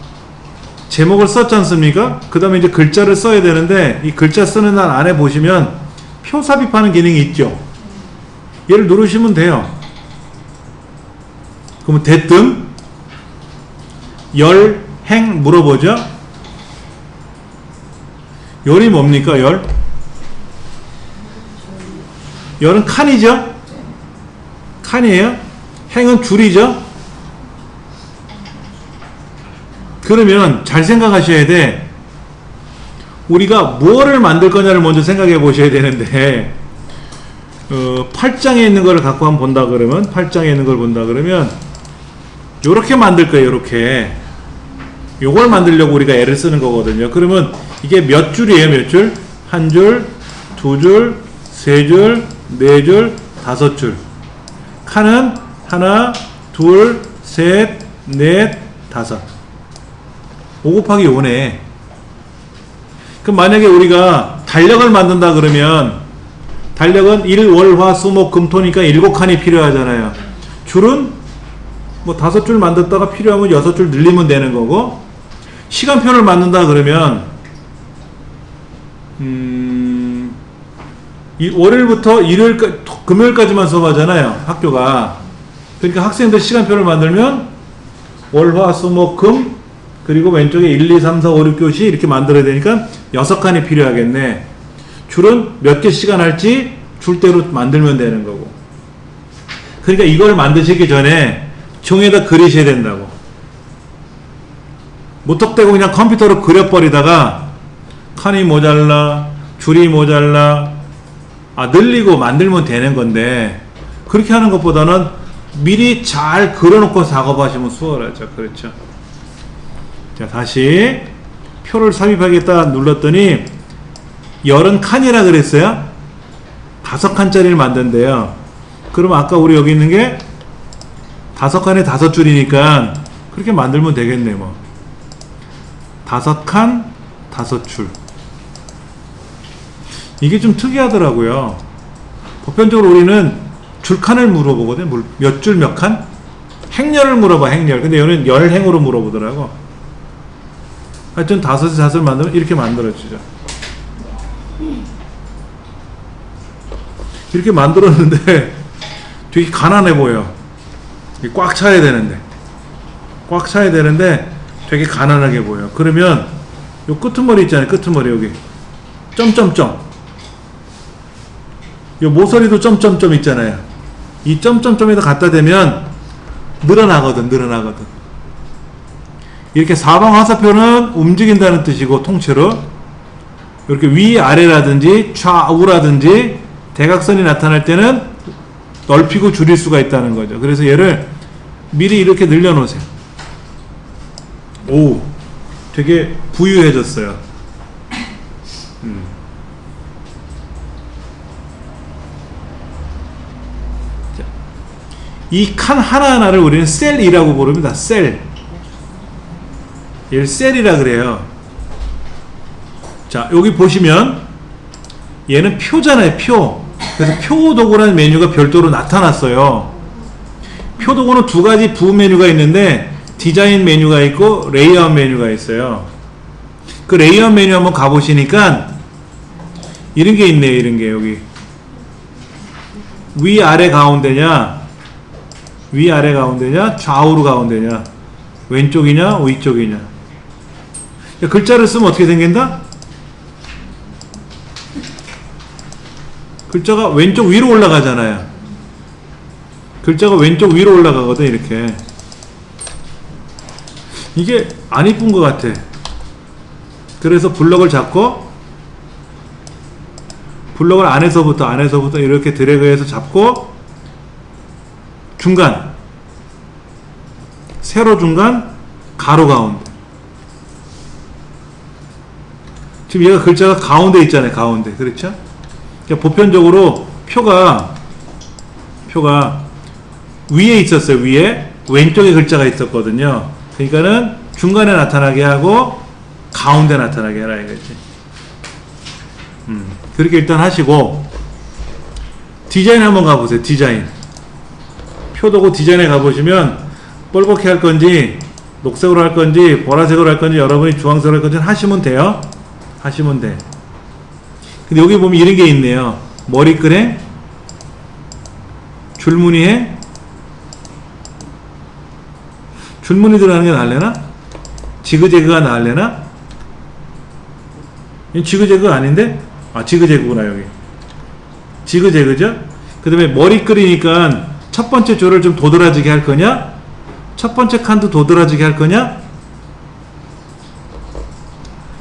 제목을 썼지 않습니까? 그 다음에 이제 글자를 써야 되는데 이 글자 쓰는 날 안에 보시면 표 삽입하는 기능이 있죠. 얘를 누르시면 돼요. 그러면 대뜸 열, 행 물어보죠. 열이 뭡니까? 열은 칸이죠. 칸이에요. 행은 줄이죠. 그러면 잘 생각하셔야 돼. 우리가 무엇을 만들 거냐를 먼저 생각해 보셔야 되는데 8장에 있는 걸 갖고 한번 본다 그러면 8장에 있는 걸 본다 그러면 요렇게 만들 거예요. 요렇게 요걸 만들려고 우리가 애를 쓰는 거거든요. 그러면 이게 몇 줄이에요? 몇 줄? 한 줄, 두 줄, 세 줄, 네 줄, 다섯 줄. 칸은 하나, 둘, 셋, 넷, 다섯. 5 곱하기 5네. 그럼 만약에 우리가 달력을 만든다 그러면 달력은 일, 월, 화, 수, 목, 금, 토니까 7칸이 필요하잖아요. 줄은 뭐 5줄 만들다가 필요하면 6줄 늘리면 되는 거고, 시간표를 만든다 그러면 월요일부터 금요일까지만 수업하잖아요. 학교가. 그러니까 학생들 시간표를 만들면 월, 화, 수, 목, 금 그리고 왼쪽에 1, 2, 3, 4, 5, 6교시 이렇게 만들어야 되니까 6칸이 필요하겠네. 줄은 몇 개 시간 할지 줄대로 만들면 되는 거고. 그러니까 이걸 만드시기 전에 종이에다 그리셔야 된다고. 무턱대고 그냥 컴퓨터로 그려버리다가 칸이 모자라, 줄이 모자라, 늘리고 만들면 되는 건데, 그렇게 하는 것보다는 미리 잘 그려놓고 작업하시면 수월하죠. 그렇죠. 자, 다시 표를 삽입하겠다 눌렀더니 30칸이라 그랬어요. 5칸짜리를 만든대요. 그럼 아까 우리 여기 있는 게 5칸에 5줄이니까 그렇게 만들면 되겠네. 뭐 5칸 5줄. 이게 좀 특이하더라고요. 보편적으로 우리는 줄칸을 물어보거든. 몇 줄 몇 칸? 행렬을 물어봐. 행렬. 근데 얘는 열행으로 물어보더라고. 하여튼 5에 5을 만들면 이렇게 만들어지죠. 이렇게 만들었는데 되게 가난해 보여. 꽉 차야 되는데 되게 가난하게 보여. 그러면 요 끄트머리 있잖아요. 끄트머리 여기 점점점, 요 모서리도 점점점 있잖아요. 이 점점점에다 갖다 대면 늘어나거든. 이렇게 사방 화살표는 움직인다는 뜻이고, 통째로 이렇게 위아래라든지 좌우라든지 대각선이 나타날 때는 넓히고 줄일 수가 있다는 거죠. 그래서 얘를 미리 이렇게 늘려놓으세요. 오, 되게 부유해졌어요. 이 칸 하나하나를 우리는 셀이라고 부릅니다. 셀. 얘를 셀이라 그래요. 자, 여기 보시면 얘는 표잖아요. 표. 그래서 표도구라는 메뉴가 별도로 나타났어요. 표도구는 2가지 부 메뉴가 있는데, 디자인 메뉴가 있고 레이아웃 메뉴가 있어요. 그 레이아웃 메뉴 한번 가보시니까 이런 게 있네요. 이런 게 여기 위아래 가운데냐, 좌우로 가운데냐, 왼쪽이냐 위쪽이냐. 글자를 쓰면 어떻게 생긴다? 글자가 왼쪽 위로 올라가잖아요. 글자가 왼쪽 위로 올라가거든. 이렇게. 이게 안 이쁜 것 같아. 그래서 블럭을 잡고, 블럭을 안에서부터 이렇게 드래그해서 잡고, 중간, 세로 중간, 가로 가운데. 지금 얘가 글자가 가운데 있잖아요. 가운데. 그렇죠? 그러니까 보편적으로 표가 위에 있었어요. 위에 왼쪽에 글자가 있었거든요. 그러니까는 중간에 나타나게 하고 가운데 나타나게 해라 이거지. 그렇게 일단 하시고, 디자인 한번 가보세요. 디자인. 표도구 디자인에 가보시면 뻘겋게 할 건지 녹색으로 할 건지 보라색으로 할 건지 여러분이 주황색으로 할 건지 하시면 돼요. 하시면 돼. 근데 여기 보면 이런 게 있네요. 머리끈에 줄무늬에 줄무늬 들어가는 게 나을래나? 지그재그가 나을래나? 이 지그재그가 아닌데? 지그재그구나. 여기 지그재그죠? 그 다음에 머리끈이니까 첫 번째 줄을 좀 도드라지게 할 거냐? 첫 번째 칸도 도드라지게 할 거냐?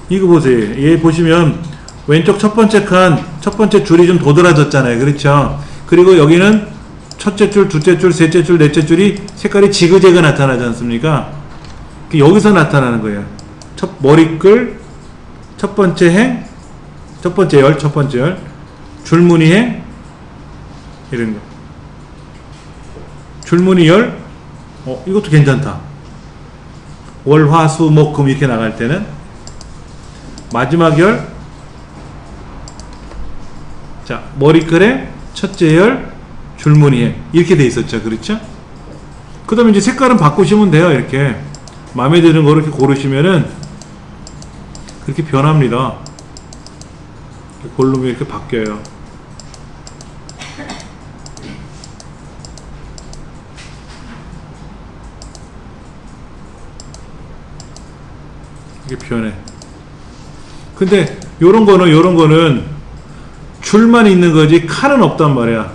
이거 보세요. 얘 보시면 왼쪽 첫 번째 칸, 첫 번째 줄이 좀 도드라졌잖아요. 그렇죠? 그리고 여기는 첫째 줄, 둘째 줄, 셋째 줄, 넷째 줄이 색깔이 지그재그 나타나지 않습니까? 여기서 나타나는 거예요. 머리끌, 첫 번째 행, 첫 번째 열, 줄무늬 행, 이런 거. 줄무늬 열, 이것도 괜찮다. 월, 화, 수, 목, 금 이렇게 나갈 때는 마지막 열, 자, 머리끌에 첫째 열, 줄무늬에 이렇게 돼 있었죠. 그렇죠? 그 다음에 이제 색깔은 바꾸시면 돼요. 이렇게 마음에 드는 거 이렇게 고르시면은 그렇게 변합니다. 고르면 이렇게 바뀌어요. 이게 표현해. 근데 요런 거는 줄만 있는 거지 칸은 없단 말이야.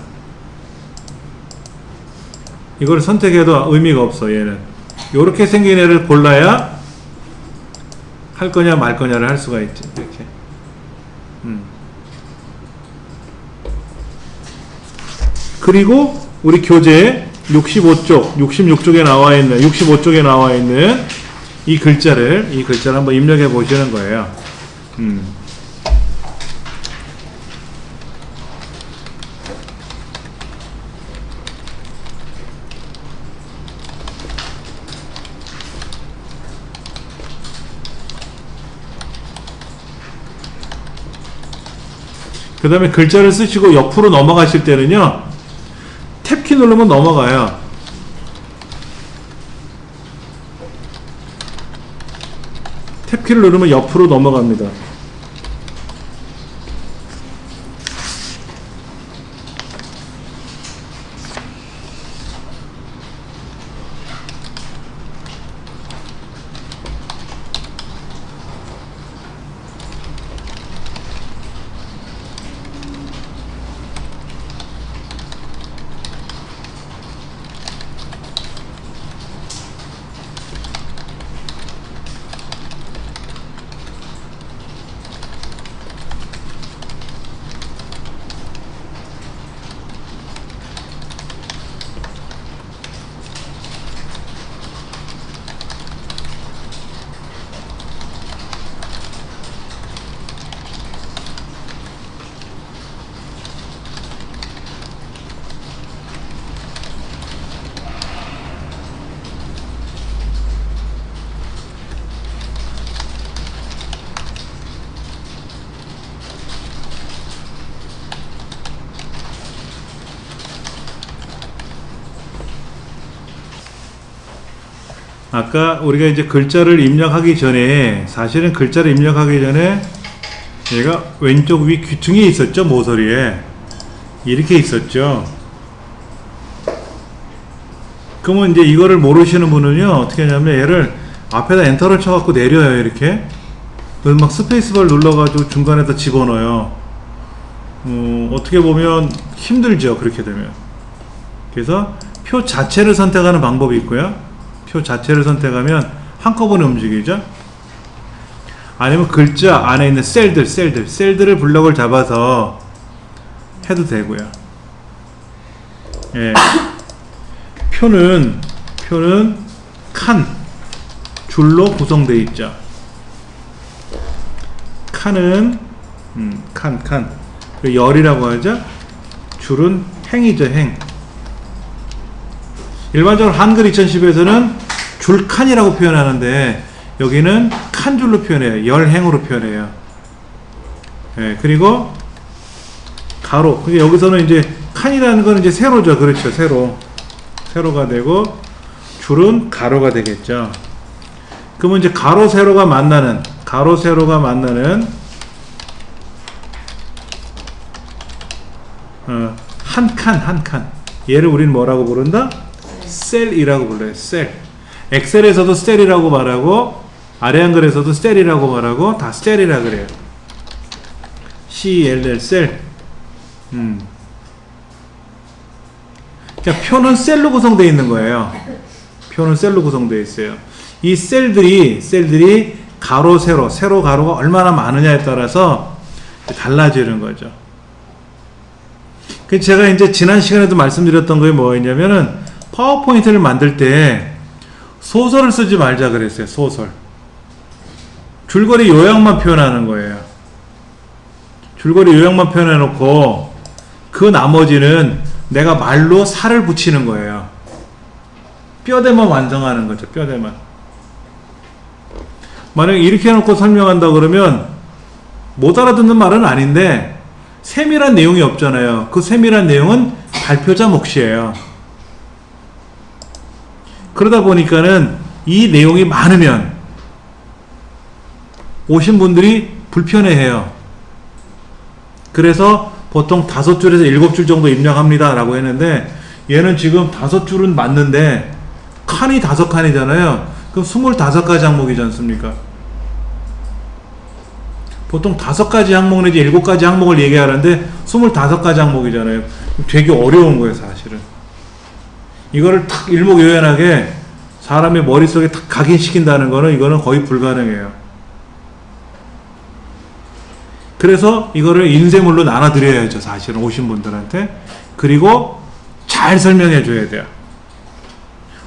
이걸 선택해도 의미가 없어. 얘는 요렇게 생긴 애를 골라야 할 거냐 말 거냐를 할 수가 있지. 이렇게. 그리고 우리 교재 65쪽, 66쪽에 나와 있는 65쪽에 나와 있는 이 글자를 한번 입력해 보시는 거예요. 그 다음에 글자를 쓰시고 옆으로 넘어가실 때는요, 탭키 누르면 넘어가요. 탭키를 누르면 옆으로 넘어갑니다. 아까 우리가 이제 글자를 입력하기 전에, 사실은 글자를 입력하기 전에 얘가 왼쪽 위 귀퉁이에 있었죠. 모서리에 이렇게 있었죠. 그러면 이제 이거를 모르시는 분은요, 어떻게 하냐면 얘를 앞에다 엔터를 쳐갖고 내려요. 이렇게 막 스페이스바를 눌러가지고 중간에다 집어넣어요. 어떻게 보면 힘들죠, 그렇게 되면. 그래서 표 자체를 선택하는 방법이 있고요, 표 자체를 선택하면 한꺼번에 움직이죠. 아니면 글자 안에 있는 셀들을 블럭을 잡아서 해도 되고요. 예. 표는 칸, 줄로 구성되어 있죠. 칸은 칸. 열이라고 하죠. 줄은 행이죠, 행. 일반적으로 한글 2010에서는 줄칸이라고 표현하는데 여기는 칸줄로 표현해요. 열행으로 표현해요. 예, 그리고 가로. 그러니까 여기서는 이제 칸이라는 건 이제 세로죠. 그렇죠. 세로가 되고 줄은 가로가 되겠죠. 그러면 이제 가로 세로가 만나는 한 칸. 얘를 우리는 뭐라고 부른다? 셀이라고 불러요. 셀. 엑셀에서도 셀이라고 말하고 아래 한글에서도 셀이라고 말하고 다 셀이라 그래요. CLL 셀. 자, 표는 셀로 구성되어 있는 거예요. 표는 셀로 구성되어 있어요. 이 셀들이 가로 세로 가로가 얼마나 많으냐에 따라서 달라지는 거죠. 그 제가 이제 지난 시간에도 말씀드렸던 게 뭐였냐면은 파워포인트를 만들 때 소설을 쓰지 말자 그랬어요. 소설. 줄거리 요약만 표현하는 거예요. 줄거리 요약만 표현해 놓고 그 나머지는 내가 말로 살을 붙이는 거예요. 뼈대만 완성하는 거죠. 뼈대만. 만약에 이렇게 해놓고 설명한다 그러면 못 알아듣는 말은 아닌데 세밀한 내용이 없잖아요. 그 세밀한 내용은 발표자 몫이에요. 그러다 보니까는 이 내용이 많으면 오신 분들이 불편해해요. 그래서 보통 5줄에서 7줄 정도 입력합니다 라고 했는데 얘는 지금 5줄은 맞는데 칸이 5칸이잖아요. 그럼 25가지 항목이지 않습니까? 보통 5가지 항목 내지 7가지 항목을 얘기하는데 25가지 항목이잖아요. 되게 어려운 거예요, 사실은. 이거를 탁 일목요연하게 사람의 머릿속에 탁 각인시킨다는 거는 이거는 거의 불가능해요. 그래서 이거를 인쇄물로 나눠드려야죠, 사실은 오신 분들한테. 그리고 잘 설명해 줘야 돼요.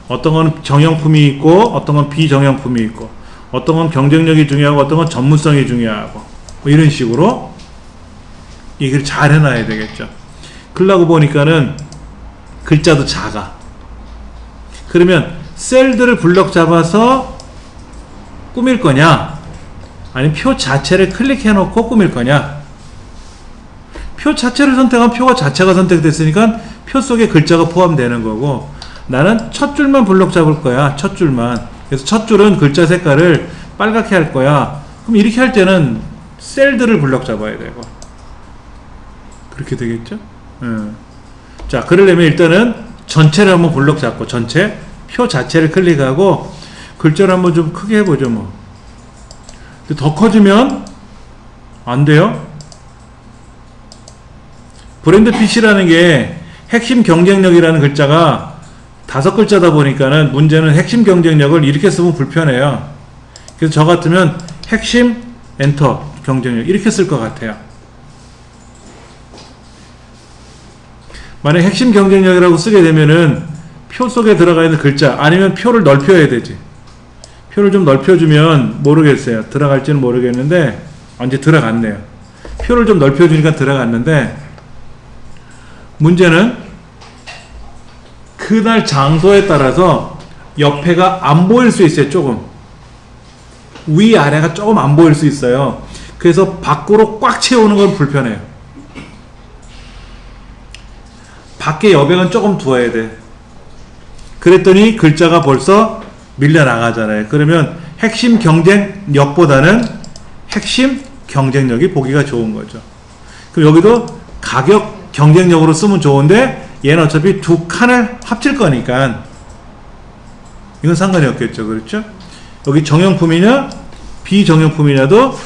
어떤 건 정형품이 있고 어떤 건 비정형품이 있고 어떤 건 경쟁력이 중요하고 어떤 건 전문성이 중요하고 뭐 이런 식으로 얘기를 잘 해놔야 되겠죠. 그러고 보니까는 글자도 작아. 그러면 셀들을 블럭 잡아서 꾸밀 거냐 아니면 표 자체를 클릭해 놓고 꾸밀 거냐. 표 자체를 선택하면 표가 자체가 선택됐으니까 표 속에 글자가 포함되는 거고, 나는 첫 줄만 블럭 잡을 거야. 첫 줄만. 그래서 첫 줄은 글자 색깔을 빨갛게 할 거야. 그럼 이렇게 할 때는 셀들을 블럭 잡아야 되고 그렇게 되겠죠. 자, 그러려면 일단은 전체를 한번 블럭 잡고 전체 표 자체를 클릭하고 글자를 한번 좀 크게 해보죠. 뭐 더 커지면 안 돼요. 브랜드 PC라는 게 핵심 경쟁력이라는 글자가 5글자다 보니까는 문제는 핵심 경쟁력을 이렇게 쓰면 불편해요. 그래서 저 같으면 핵심 엔터 경쟁력 이렇게 쓸 것 같아요. 만약 핵심 경쟁력이라고 쓰게 되면은 표 속에 들어가 있는 글자 아니면 표를 넓혀야 되지. 표를 좀 넓혀주면 모르겠어요. 들어갈지는 모르겠는데 이제 들어갔네요. 표를 좀 넓혀주니까 들어갔는데 문제는 그날 장소에 따라서 옆에가 안 보일 수 있어요. 조금 위아래가 조금 안 보일 수 있어요. 그래서 밖으로 꽉 채우는 건 불편해요. 밖에 여백은 조금 두어야 돼. 그랬더니 글자가 벌써 밀려나가잖아요. 그러면 핵심 경쟁력보다는 핵심 경쟁력이 보기가 좋은 거죠. 그럼 여기도 가격 경쟁력으로 쓰면 좋은데 얘는 어차피 두 칸을 합칠 거니까 이건 상관이 없겠죠. 그렇죠? 여기 정형품이냐 비정형품이냐도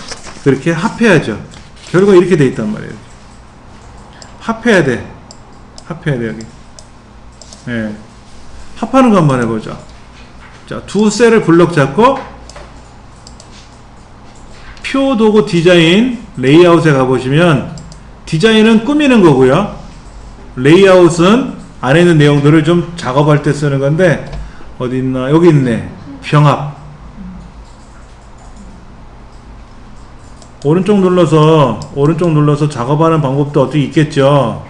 그렇게 합해야죠. 결과가 이렇게 돼 있단 말이에요. 합해야 돼. 합해야 돼. 여기. 예. 합하는 거 한번 해보죠. 자, 두 셀을 블럭 잡고 표 도구 디자인 레이아웃에 가보시면 디자인은 꾸미는 거고요. 레이아웃은 안에 있는 내용들을 좀 작업할 때 쓰는 건데 어디 있나? 여기 있네. 병합. 오른쪽 눌러서 작업하는 방법도 어떻게 있겠죠.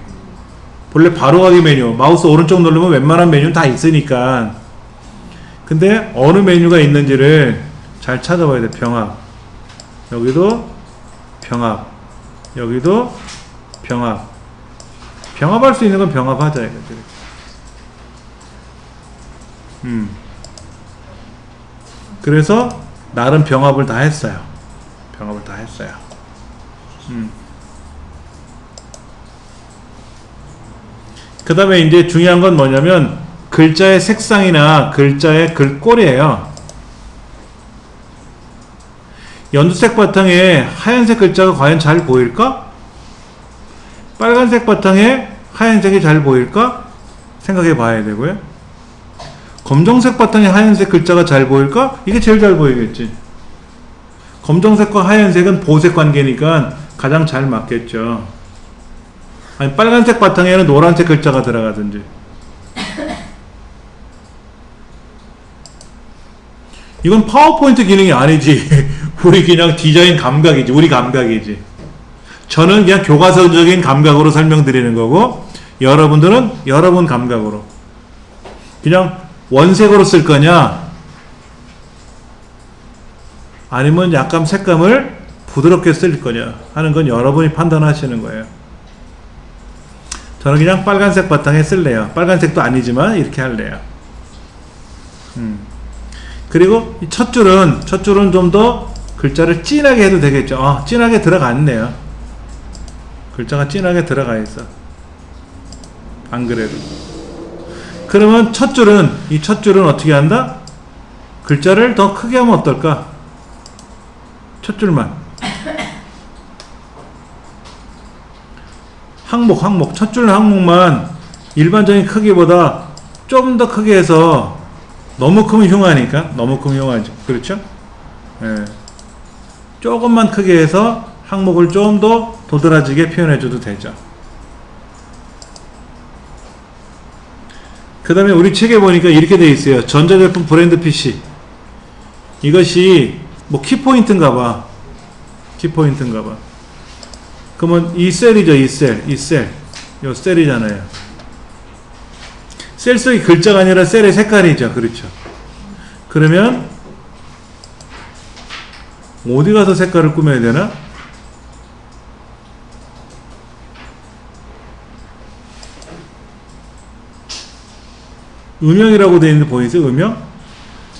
본래 바로가기 메뉴 마우스 오른쪽 누르면 웬만한 메뉴는 다 있으니까. 근데 어느 메뉴가 있는지를 잘 찾아봐야 돼. 병합. 여기도 병합. 여기도 병합. 병합할 수 있는 건 병합하자 이거지. 그래서 나름 병합을 다 했어요. 병합을 다 했어요. 그 다음에 이제 중요한 건 뭐냐면 글자의 색상이나 글자의 글꼴이에요. 연두색 바탕에 하얀색 글자가 과연 잘 보일까? 빨간색 바탕에 하얀색이 잘 보일까? 생각해 봐야 되고요. 검정색 바탕에 하얀색 글자가 잘 보일까? 이게 제일 잘 보이겠지. 검정색과 하얀색은 보색 관계니까 가장 잘 맞겠죠. 아니 빨간색 바탕에는 노란색 글자가 들어가든지. 이건 파워포인트 기능이 아니지. 우리 그냥 디자인 감각이지. 우리 감각이지. 저는 그냥 교과서적인 감각으로 설명드리는 거고 여러분들은 여러분 감각으로 그냥 원색으로 쓸 거냐 아니면 약간 색감을 부드럽게 쓸 거냐 하는 건 여러분이 판단하시는 거예요. 저는 그냥 빨간색 바탕에 쓸래요. 빨간색도 아니지만 이렇게 할래요. 그리고 이 첫 줄은 좀 더 글자를 진하게 해도 되겠죠. 진하게 들어갔네요. 글자가 진하게 들어가 있어. 안 그래도. 그러면 이 첫 줄은 어떻게 한다? 글자를 더 크게 하면 어떨까? 첫 줄만. 항목 첫 줄 항목만 일반적인 크기보다 좀 더 크게 해서 너무 크면 흉하니까 너무 크면 흉하죠. 그렇죠? 예. 조금만 크게 해서 항목을 좀 더 도드라지게 표현해 줘도 되죠. 그 다음에 우리 책에 보니까 이렇게 되어 있어요. 전자제품 브랜드 PC. 이것이 뭐 키포인트인가 봐. 키포인트인가 봐. 그러면 이 셀이죠. 이 셀. 요 셀이잖아요. 셀 속에 글자가 아니라 셀의 색깔이죠. 그렇죠. 그러면 어디 가서 색깔을 꾸며야 되나? 음영이라고 되어 있는 거 보이세요? 음영?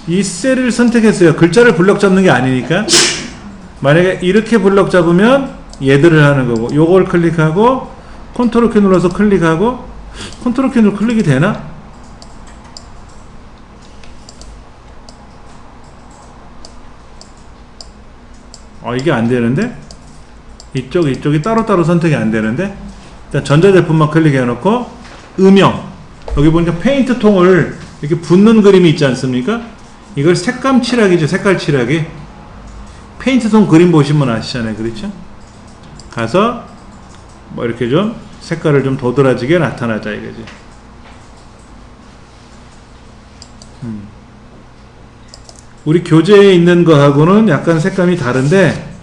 이 셀을 선택했어요. 글자를 블럭 잡는 게 아니니까. 만약에 이렇게 블럭 잡으면 얘들을 하는 거고, 요걸 클릭하고 컨트롤 키 눌러서 클릭하고, 컨트롤 키 눌러 클릭이 되나? 이게 안 되는데? 이쪽이 따로따로 선택이 안 되는데? 일단 전자제품만 클릭해 놓고 음영, 여기 보니까 페인트 통을 이렇게 붓는 그림이 있지 않습니까? 이걸 색감 칠하기죠. 색깔 칠하기. 페인트 통 그림 보시면 아시잖아요. 그렇죠? 가서 뭐 이렇게 좀 색깔을 좀 도드라지게 나타나자 이거지. 우리 교재에 있는 거하고는 약간 색감이 다른데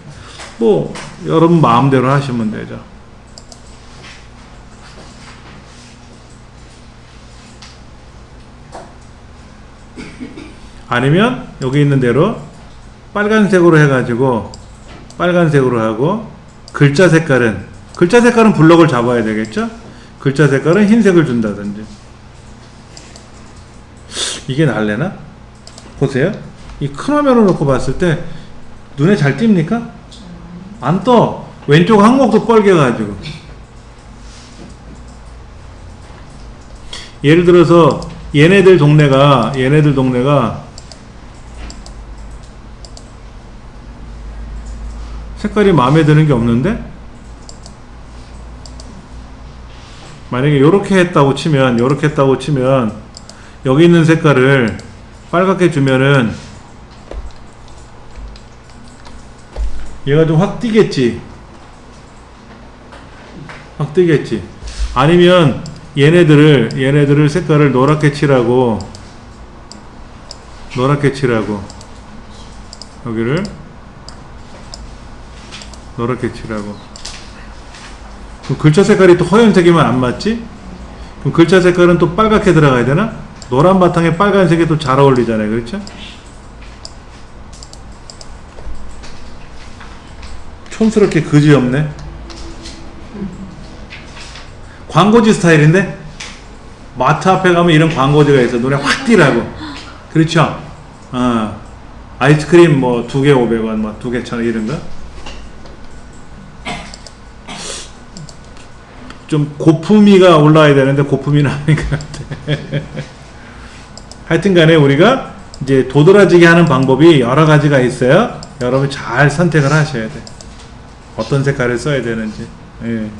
뭐 여러분 마음대로 하시면 되죠. 아니면 여기 있는 대로 빨간색으로 해가지고 빨간색으로 하고 글자 색깔은 블럭을 잡아야 되겠죠? 글자 색깔은 흰색을 준다든지. 이게 날래나? 보세요. 이 큰 화면을 놓고 봤을 때 눈에 잘 띕니까? 안 떠. 왼쪽 항목도 뻘개가지고. 예를 들어서 얘네들 동네가 색깔이 마음에 드는 게 없는데? 만약에 요렇게 했다고 치면 여기 있는 색깔을 빨갛게 주면은 얘가 좀 확 띄겠지. 아니면 얘네들을 색깔을 노랗게 칠하고 여기를 노랗게 칠하고. 그럼 글자 색깔이 또 허연색이면 안 맞지? 그럼 글자 색깔은 또 빨갛게 들어가야 되나? 노란 바탕에 빨간색이 또 잘 어울리잖아요. 그렇죠? 촌스럽게 그지없네. 광고지 스타일인데? 마트 앞에 가면 이런 광고지가 있어. 눈에 확 띄라고. 그렇죠? 아이스크림 뭐 2개 500원, 뭐 2개 1,000원 이런 거. 좀 고품위가 올라와야 되는데 고품위는 아닌 것 같아. 하여튼 간에 우리가 이제 도드라지게 하는 방법이 여러 가지가 있어요. 여러분 잘 선택을 하셔야 돼. 어떤 색깔을 써야 되는지. 예.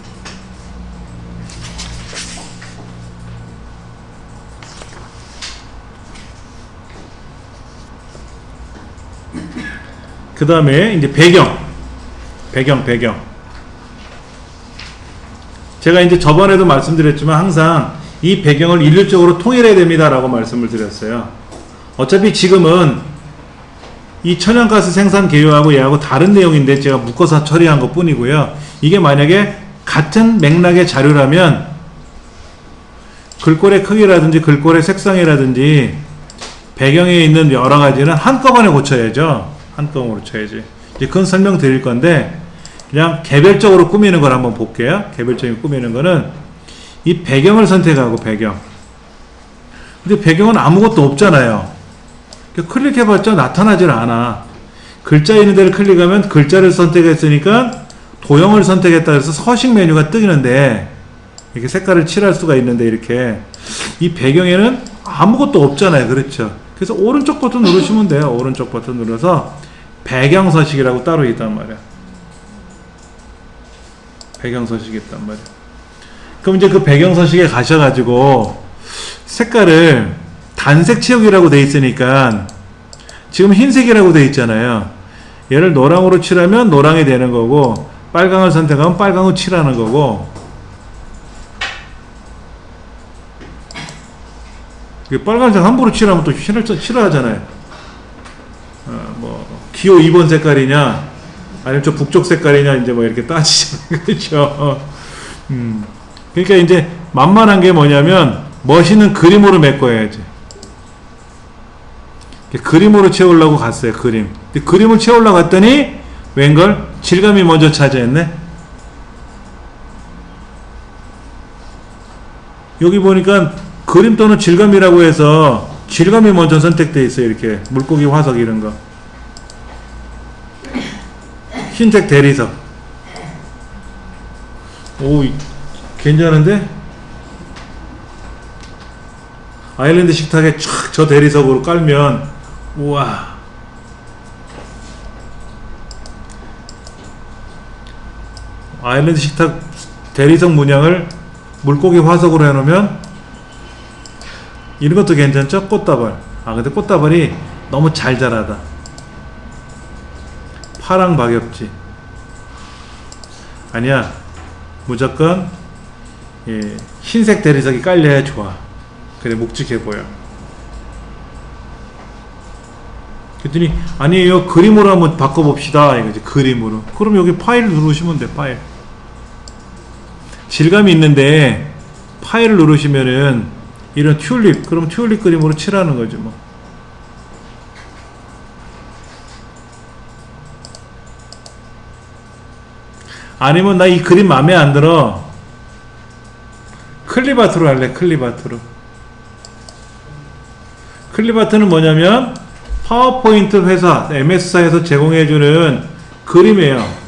그 다음에 이제 배경. 제가 이제 저번에도 말씀드렸지만 항상 이 배경을 일률적으로 통일해야 됩니다 라고 말씀을 드렸어요. 어차피 지금은 이 천연가스 생산 개요하고 얘하고 다른 내용인데 제가 묶어서 처리한 것 뿐이고요. 이게 만약에 같은 맥락의 자료라면 글꼴의 크기라든지 글꼴의 색상이라든지 배경에 있는 여러 가지는 한꺼번에 고쳐야죠. 한꺼번에 고쳐야지. 이제 그건 설명드릴 건데 그냥 개별적으로 꾸미는 걸 한번 볼게요. 개별적인 꾸미는 거는 이 배경을 선택하고 배경. 근데 배경은 아무것도 없잖아요. 클릭해봤자 나타나질 않아. 글자 있는 데를 클릭하면 글자를 선택했으니까 도형을 선택했다 해서 서식 메뉴가 뜨는데 이렇게 색깔을 칠할 수가 있는데 이렇게 이 배경에는 아무것도 없잖아요. 그렇죠? 그래서 오른쪽 버튼 누르시면 돼요. 오른쪽 버튼 눌러서 배경 서식이라고 따로 있단 말이야. 배경 서식이 있단 말이야. 그럼 이제 그 배경 서식에 가셔가지고 색깔을 단색 채우기라고 돼 있으니까 지금 흰색이라고 돼 있잖아요. 얘를 노랑으로 칠하면 노랑이 되는 거고 빨강을 선택하면 빨강으로 칠하는 거고 빨간색 함부로 칠하면 또 싫어하잖아요. 뭐 기호 2번 색깔이냐 아니면 저 북쪽 색깔이냐 이제 뭐 이렇게 따지잖아요. 그렇죠. 그러니까 이제 만만한 게 뭐냐면 멋있는 그림으로 메꿔야지. 그림으로 채우려고 갔어요. 그림. 근데 그림을 채우려고 갔더니 웬걸 질감이 먼저 차지했네. 여기 보니까 그림 또는 질감이라고 해서 질감이 먼저 선택되어 있어요. 이렇게 물고기 화석 이런 거. 흰색 대리석. 오, 괜찮은데? 아일랜드 식탁에 촥 저 대리석으로 깔면 우와. 아일랜드 식탁 대리석 문양을 물고기 화석으로 해놓으면 이런 것도 괜찮죠? 꽃다발. 아 근데 꽃다발이 너무 잘 자라다. 파랑 박엽지. 아니야. 무조건 예, 흰색 대리석이 깔려야 좋아. 그래 묵직해 보여. 그랬더니 아니에요. 그림으로 한번 바꿔봅시다. 이거지. 그림으로. 그럼 여기 파일 누르시면 돼. 파일. 질감이 있는데 파일을 누르시면은 이런 튤립. 그럼 튤립 그림으로 칠하는 거지 뭐. 아니면 나 이 그림 마음에 안 들어. 클립아트로 할래. 클립아트로. 클립아트는 뭐냐면 파워포인트 회사 MS사에서 제공해주는 그림이에요.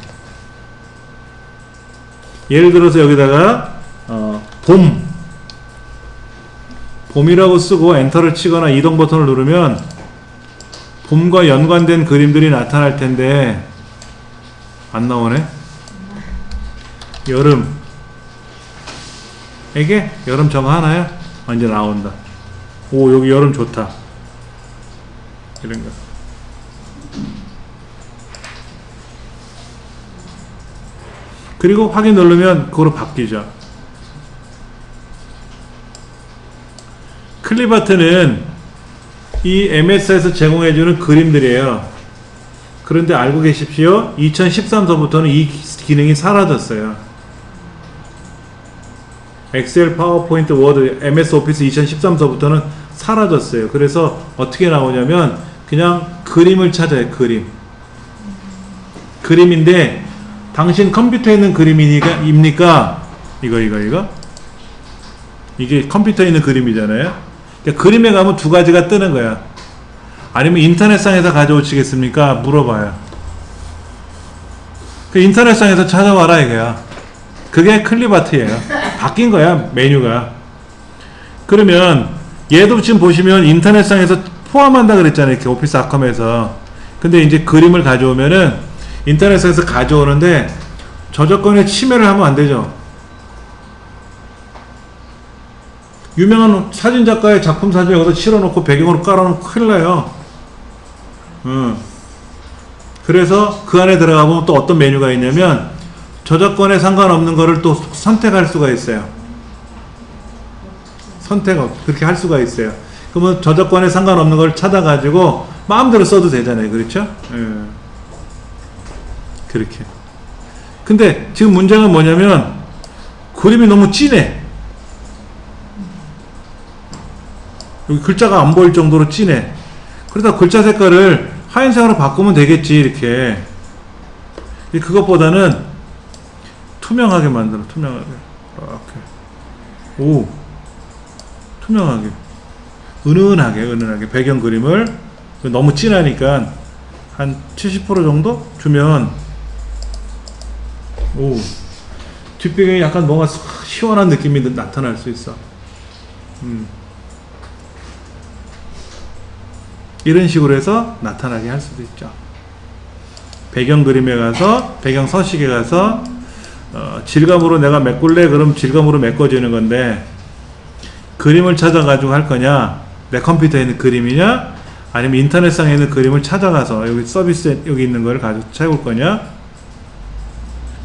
예를 들어서 여기다가 봄이라고 쓰고 엔터를 치거나 이동 버튼을 누르면 봄과 연관된 그림들이 나타날 텐데 안 나오네. 여름. 이게 여름 저거 하나야? 이제 나온다. 오 여기 여름 좋다. 이런 거. 그리고 확인 누르면 그거로 바뀌죠. 클립아트는 이 MS에서 제공해주는 그림들이에요. 그런데 알고 계십시오. 2013서부터는 이 기능이 사라졌어요. 엑셀, 파워포인트, 워드, MS 오피스 2013서부터는 사라졌어요. 그래서 어떻게 나오냐면 그냥 그림을 찾아요. 그림인데 당신 컴퓨터에 있는 그림입니까? 이거 이게 컴퓨터에 있는 그림이잖아요. 그러니까 그림에 가면 두 가지가 뜨는 거야. 아니면 인터넷상에서 가져오시겠습니까? 물어봐요. 그 인터넷상에서 찾아와라 이거야. 그게 클립아트예요. 바뀐 거야 메뉴가. 그러면 얘도 지금 보시면 인터넷상에서 포함한다 그랬잖아요. 이렇게 오피스 아컴에서. 근데 이제 그림을 가져오면은 인터넷상에서 가져오는데 저작권에 침해를 하면 안 되죠. 유명한 사진작가의 작품 사진 여기다 실어놓고 배경으로 깔아놓고 큰일 나요. 그래서 그 안에 들어가보면 또 어떤 메뉴가 있냐면 저작권에 상관없는 거를 또 선택할 수가 있어요. 그렇게 할 수가 있어요. 그러면 저작권에 상관없는 걸 찾아가지고 마음대로 써도 되잖아요. 그렇죠? 그렇게. 근데 지금 문제가 뭐냐면 그림이 너무 진해. 여기 글자가 안 보일 정도로 진해. 그러다 글자 색깔을 하얀색으로 바꾸면 되겠지. 이렇게. 그것보다는 투명하게 만들어. 투명하게. 이렇게. 오. 투명하게. 은은하게 배경 그림을 너무 진하니까 한 70% 정도 주면 오. 뒷배경이 약간 뭔가 시원한 느낌이 나타날 수 있어. 이런 식으로 해서 나타나게 할 수도 있죠. 배경 그림에 가서 배경 서식에 가서 질감으로 내가 메꿀래? 그럼 질감으로 메꿔지는 건데, 그림을 찾아가지고 할 거냐, 내 컴퓨터에 있는 그림이냐, 아니면 인터넷상에 있는 그림을 찾아가서 여기 서비스에 여기 있는 걸 가지고 채울 거냐,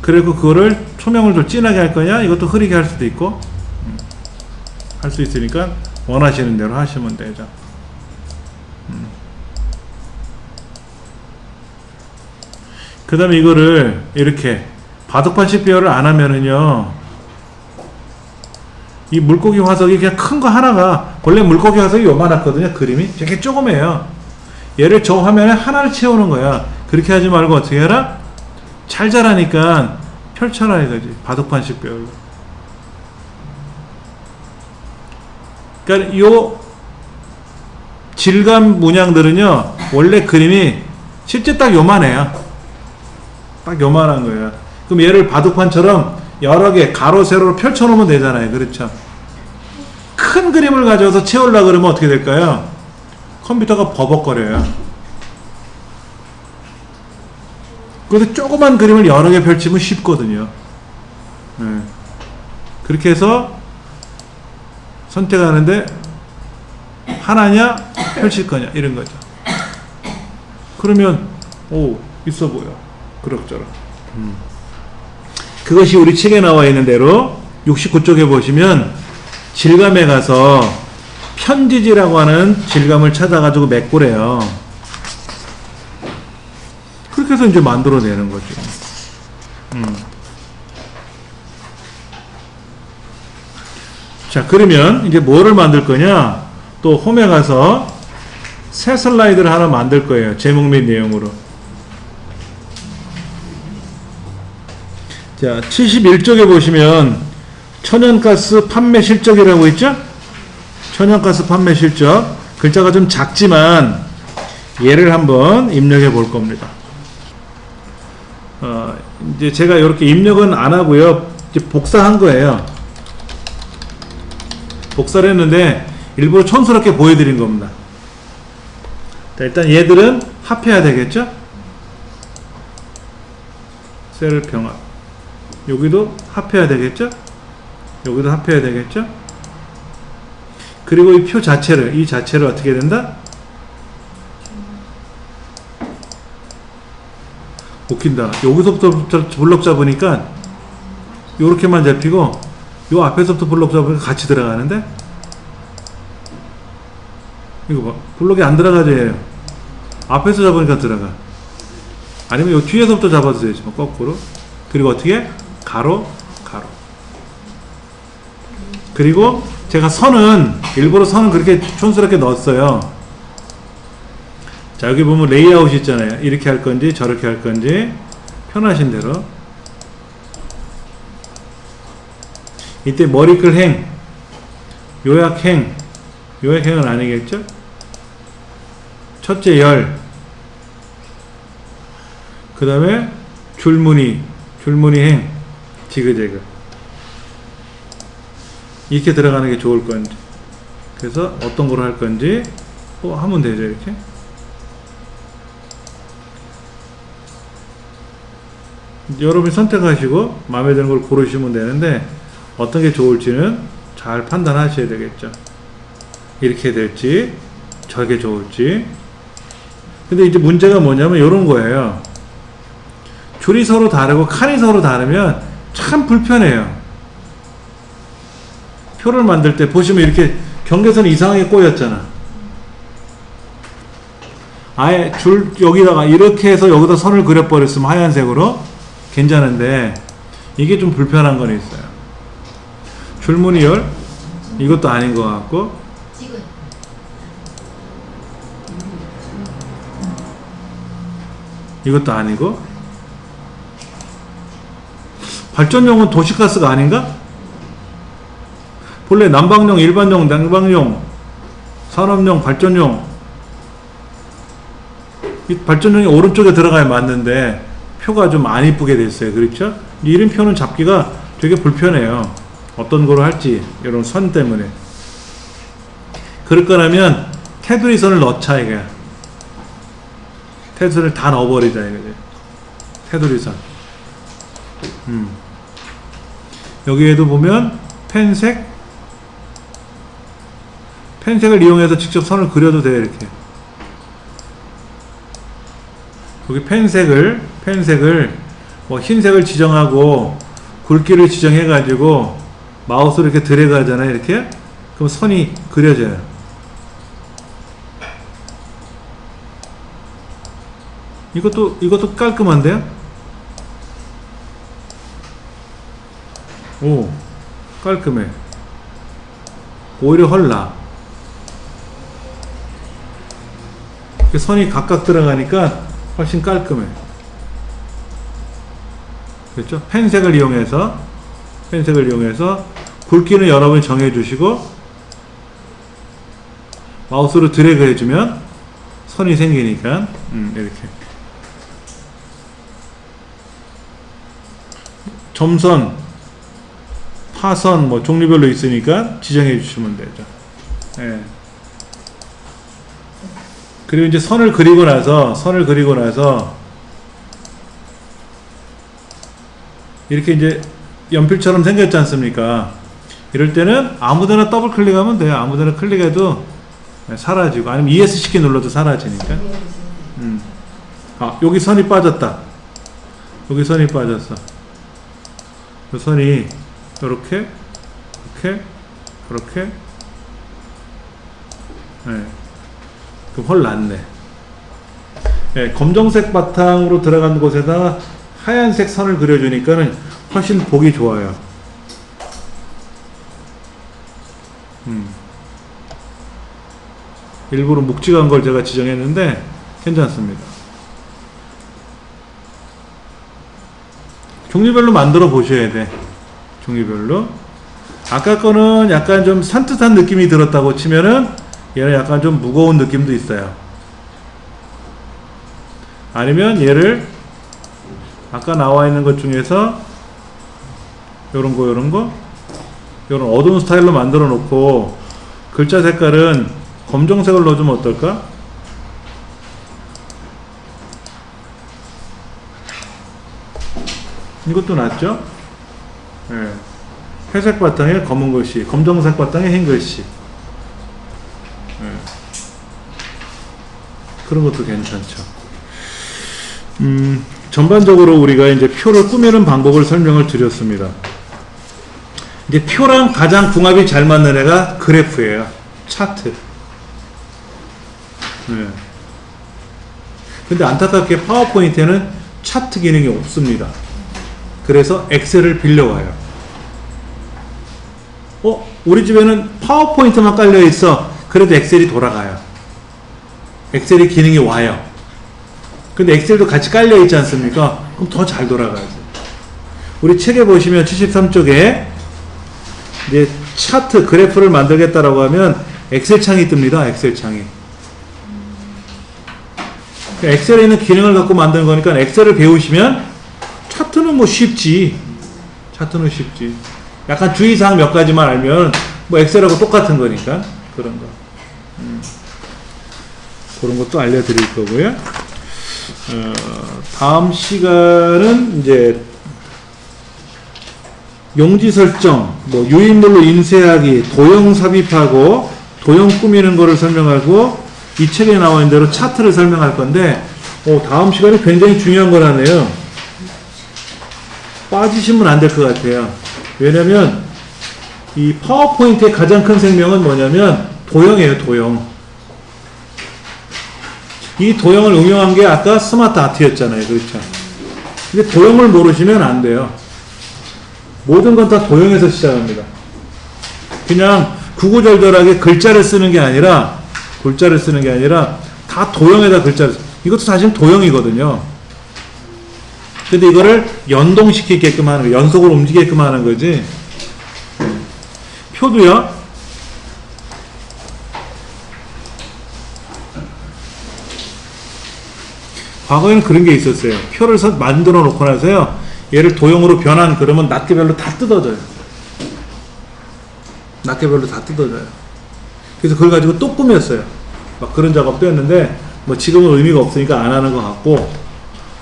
그리고 그거를 초명을 좀 진하게 할 거냐, 이것도 흐리게 할 수도 있고, 할 수 있으니까 원하시는 대로 하시면 되죠. 그 다음에 이거를 이렇게 바둑판식 배열을 안 하면은요, 이 물고기 화석이 그냥 큰 거 하나가, 원래 물고기 화석이 요만하거든요. 그림이 되게 조그매요. 얘를 저 화면에 하나를 채우는 거야. 그렇게 하지 말고 어떻게 해라? 잘 자라니까 펼쳐라 이거지. 바둑판식 배열로. 그러니까 요 질감 문양들은요, 원래 그림이 실제 딱 요만해요. 딱 요만한 거예요. 그럼 얘를 바둑판처럼 여러 개 가로 세로로 펼쳐 놓으면 되잖아요. 그렇죠? 큰 그림을 가져와서 채우려고 그러면 어떻게 될까요? 컴퓨터가 버벅거려요. 그래서 조그만 그림을 여러 개 펼치면 쉽거든요. 네. 그렇게 해서 선택하는데 하나냐 펼칠 거냐 이런 거죠. 그러면 오 있어 보여. 그럭저럭. 그것이 우리 책에 나와 있는 대로 69쪽에 보시면 질감에 가서 편지지라고 하는 질감을 찾아가지고 메꾸래요. 그렇게 해서 이제 만들어내는 거죠. 자, 그러면 이제 뭐를 만들 거냐? 또 홈에 가서 새 슬라이드를 하나 만들 거예요. 제목 및 내용으로. 자, 71쪽에 보시면 천연가스 판매 실적이라고 있죠? 천연가스 판매 실적. 글자가 좀 작지만 얘를 한번 입력해 볼 겁니다. 이제 제가 이렇게 입력은 안 하고요. 이제 복사한 거예요. 복사를 했는데 일부러 촌스럽게 보여드린 겁니다. 자, 일단 얘들은 합해야 되겠죠? 셀 병합. 여기도 합해야 되겠죠? 여기도 합해야 되겠죠? 그리고 이 표 자체를, 이 자체를 어떻게 된다? 웃긴다. 여기서부터 블럭 잡으니까 요렇게만 잡히고 요 앞에서부터 블럭 잡으니까 같이 들어가는데? 이거 봐. 블럭이 안 들어가죠, 얘. 앞에서 잡으니까 들어가. 아니면 요 뒤에서부터 잡아도 되지, 뭐, 거꾸로. 그리고 어떻게? 가로, 가로. 그리고 제가 선은, 일부러 선은 그렇게 촌스럽게 넣었어요. 자, 여기 보면 레이아웃이 있잖아요. 이렇게 할 건지, 저렇게 할 건지, 편하신 대로. 이때 머리글 행, 요약행, 요약행은 아니겠죠? 첫째 열, 그 다음에 줄무늬, 줄무늬행, 지그재그. 이렇게 들어가는 게 좋을 건지. 그래서 어떤 걸 할 건지, 하면 되죠, 이렇게. 여러분이 선택하시고 마음에 드는 걸 고르시면 되는데 어떤 게 좋을지는 잘 판단하셔야 되겠죠. 이렇게 될지 저게 좋을지. 근데 이제 문제가 뭐냐면 이런 거예요. 줄이 서로 다르고 칸이 서로 다르면 참 불편해요. 표를 만들 때 보시면 이렇게 경계선이 이상하게 꼬였잖아. 아예 줄 여기다가 이렇게 해서 여기다 선을 그려버렸으면 하얀색으로 괜찮은데 이게 좀 불편한 건 있어요. 줄무늬 열 이것도 아닌 것 같고 이것도 아니고 발전용은 도시가스가 아닌가? 본래 난방용, 일반용, 냉방용, 산업용, 발전용 이 발전용이 오른쪽에 들어가야 맞는데 표가 좀 안 이쁘게 됐어요. 그렇죠? 이름표는 잡기가 되게 불편해요. 어떤 거로 할지 이런 선 때문에. 그럴 거라면 테두리 선을 넣자 이거야. 테두리를 다 넣어버리자 이거지. 테두리 선. 여기에도 보면 펜색을 이용해서 직접 선을 그려도 돼요. 이렇게 여기 펜색을 뭐 흰색을 지정하고 굵기를 지정해 가지고 마우스로 이렇게 드래그 하잖아요. 이렇게 그럼 선이 그려져요. 이것도 깔끔한데요? 오, 깔끔해. 오히려 헐나. 선이 각각 들어가니까 훨씬 깔끔해. 그렇죠? 펜색을 이용해서 굵기는 여러분이 정해주시고 마우스로 드래그 해주면 선이 생기니까 이렇게 점선, 파선 뭐 종류별로 있으니까 지정해 주시면 되죠. 예. 그리고 이제 선을 그리고 나서 이렇게 이제 연필처럼 생겼지 않습니까? 이럴 때는 아무데나 더블 클릭하면 돼요. 아무데나 클릭해도 사라지고, 아니면 ESC 키 눌러도 사라지니까. 아, 여기 선이 빠졌다. 여기 선이 빠졌어. 그 선이 이렇게 네. 좀 헐 났네. 네, 검정색 바탕으로 들어간 곳에다 하얀색 선을 그려주니까는 훨씬 보기 좋아요. 일부러 묵직한 걸 제가 지정했는데 괜찮습니다. 종류별로 만들어 보셔야 돼. 종류별로. 아까 거는 약간 좀 산뜻한 느낌이 들었다고 치면은 얘는 약간 좀 무거운 느낌도 있어요. 아니면 얘를 아까 나와 있는 것 중에서 요런 거 어두운 스타일로 만들어 놓고 글자 색깔은 검정색을 넣어주면 어떨까? 이것도 낫죠? 네. 회색 바탕에 검은 글씨, 검정색 바탕에 흰 글씨. 네. 그런 것도 괜찮죠. 전반적으로 우리가 이제 표를 꾸미는 방법을 설명을 드렸습니다. 이제 표랑 가장 궁합이 잘 맞는 애가 그래프예요. 차트. 네. 근데 안타깝게 파워포인트에는 차트 기능이 없습니다. 그래서 엑셀을 빌려와요. 우리 집에는 파워포인트만 깔려 있어. 그래도 엑셀이 돌아가요. 엑셀이 기능이 와요. 근데 엑셀도 같이 깔려 있지 않습니까? 그럼 더 잘 돌아가죠. 우리 책에 보시면 73쪽에 이제 차트, 그래프를 만들겠다라고 하면 엑셀 창이 뜹니다. 엑셀 창이. 엑셀에 있는 기능을 갖고 만드는 거니까 엑셀을 배우시면 차트는 뭐 쉽지. 차트는 쉽지. 약간 주의사항 몇 가지만 알면 뭐 엑셀하고 똑같은 거니까 그런 거. 그런 것도 알려드릴 거고요. 다음 시간은 이제 용지 설정, 뭐 유인물로 인쇄하기, 도형 삽입하고 도형 꾸미는 거를 설명하고 이 책에 나와 있는 대로 차트를 설명할 건데 다음 시간에 굉장히 중요한 거라네요. 빠지시면 안 될 것 같아요. 왜냐면 이 파워포인트의 가장 큰 생명은 뭐냐면 도형이에요. 도형. 이 도형을 응용한 게 아까 스마트 아트였잖아요. 그렇죠? 근데 도형을 모르시면 안 돼요. 모든 건 다 도형에서 시작합니다. 그냥 구구절절하게 글자를 쓰는 게 아니라 다 도형에다 글자를 이것도 사실 도형이거든요. 근데 이거를 연동시키게끔 하는 거, 연속으로 움직이게끔 하는 거지. 표도요. 과거에는 그런 게 있었어요. 표를 만들어 놓고 나서요. 얘를 도형으로 그러면 낱개별로 다 뜯어져요. 낱개별로 다 뜯어져요. 그래서 그걸 가지고 또 꾸몄어요. 막 그런 작업도 했는데 뭐 지금은 의미가 없으니까 안 하는 것 같고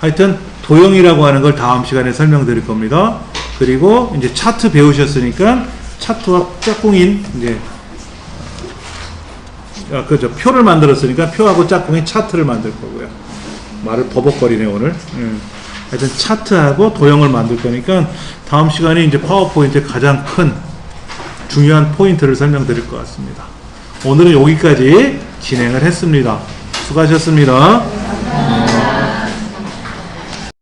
하여튼 도형이라고 하는 걸 다음 시간에 설명드릴 겁니다. 그리고 이제 차트 배우셨으니까 차트와 짝꿍인 이제 그죠, 표를 만들었으니까 표하고 짝꿍인 차트를 만들 거고요. 말을 버벅거리네 오늘. 하여튼 차트하고 도형을 만들 거니까 다음 시간에 이제 파워포인트의 가장 큰 중요한 포인트를 설명드릴 것 같습니다. 오늘은 여기까지 진행을 했습니다. 수고하셨습니다.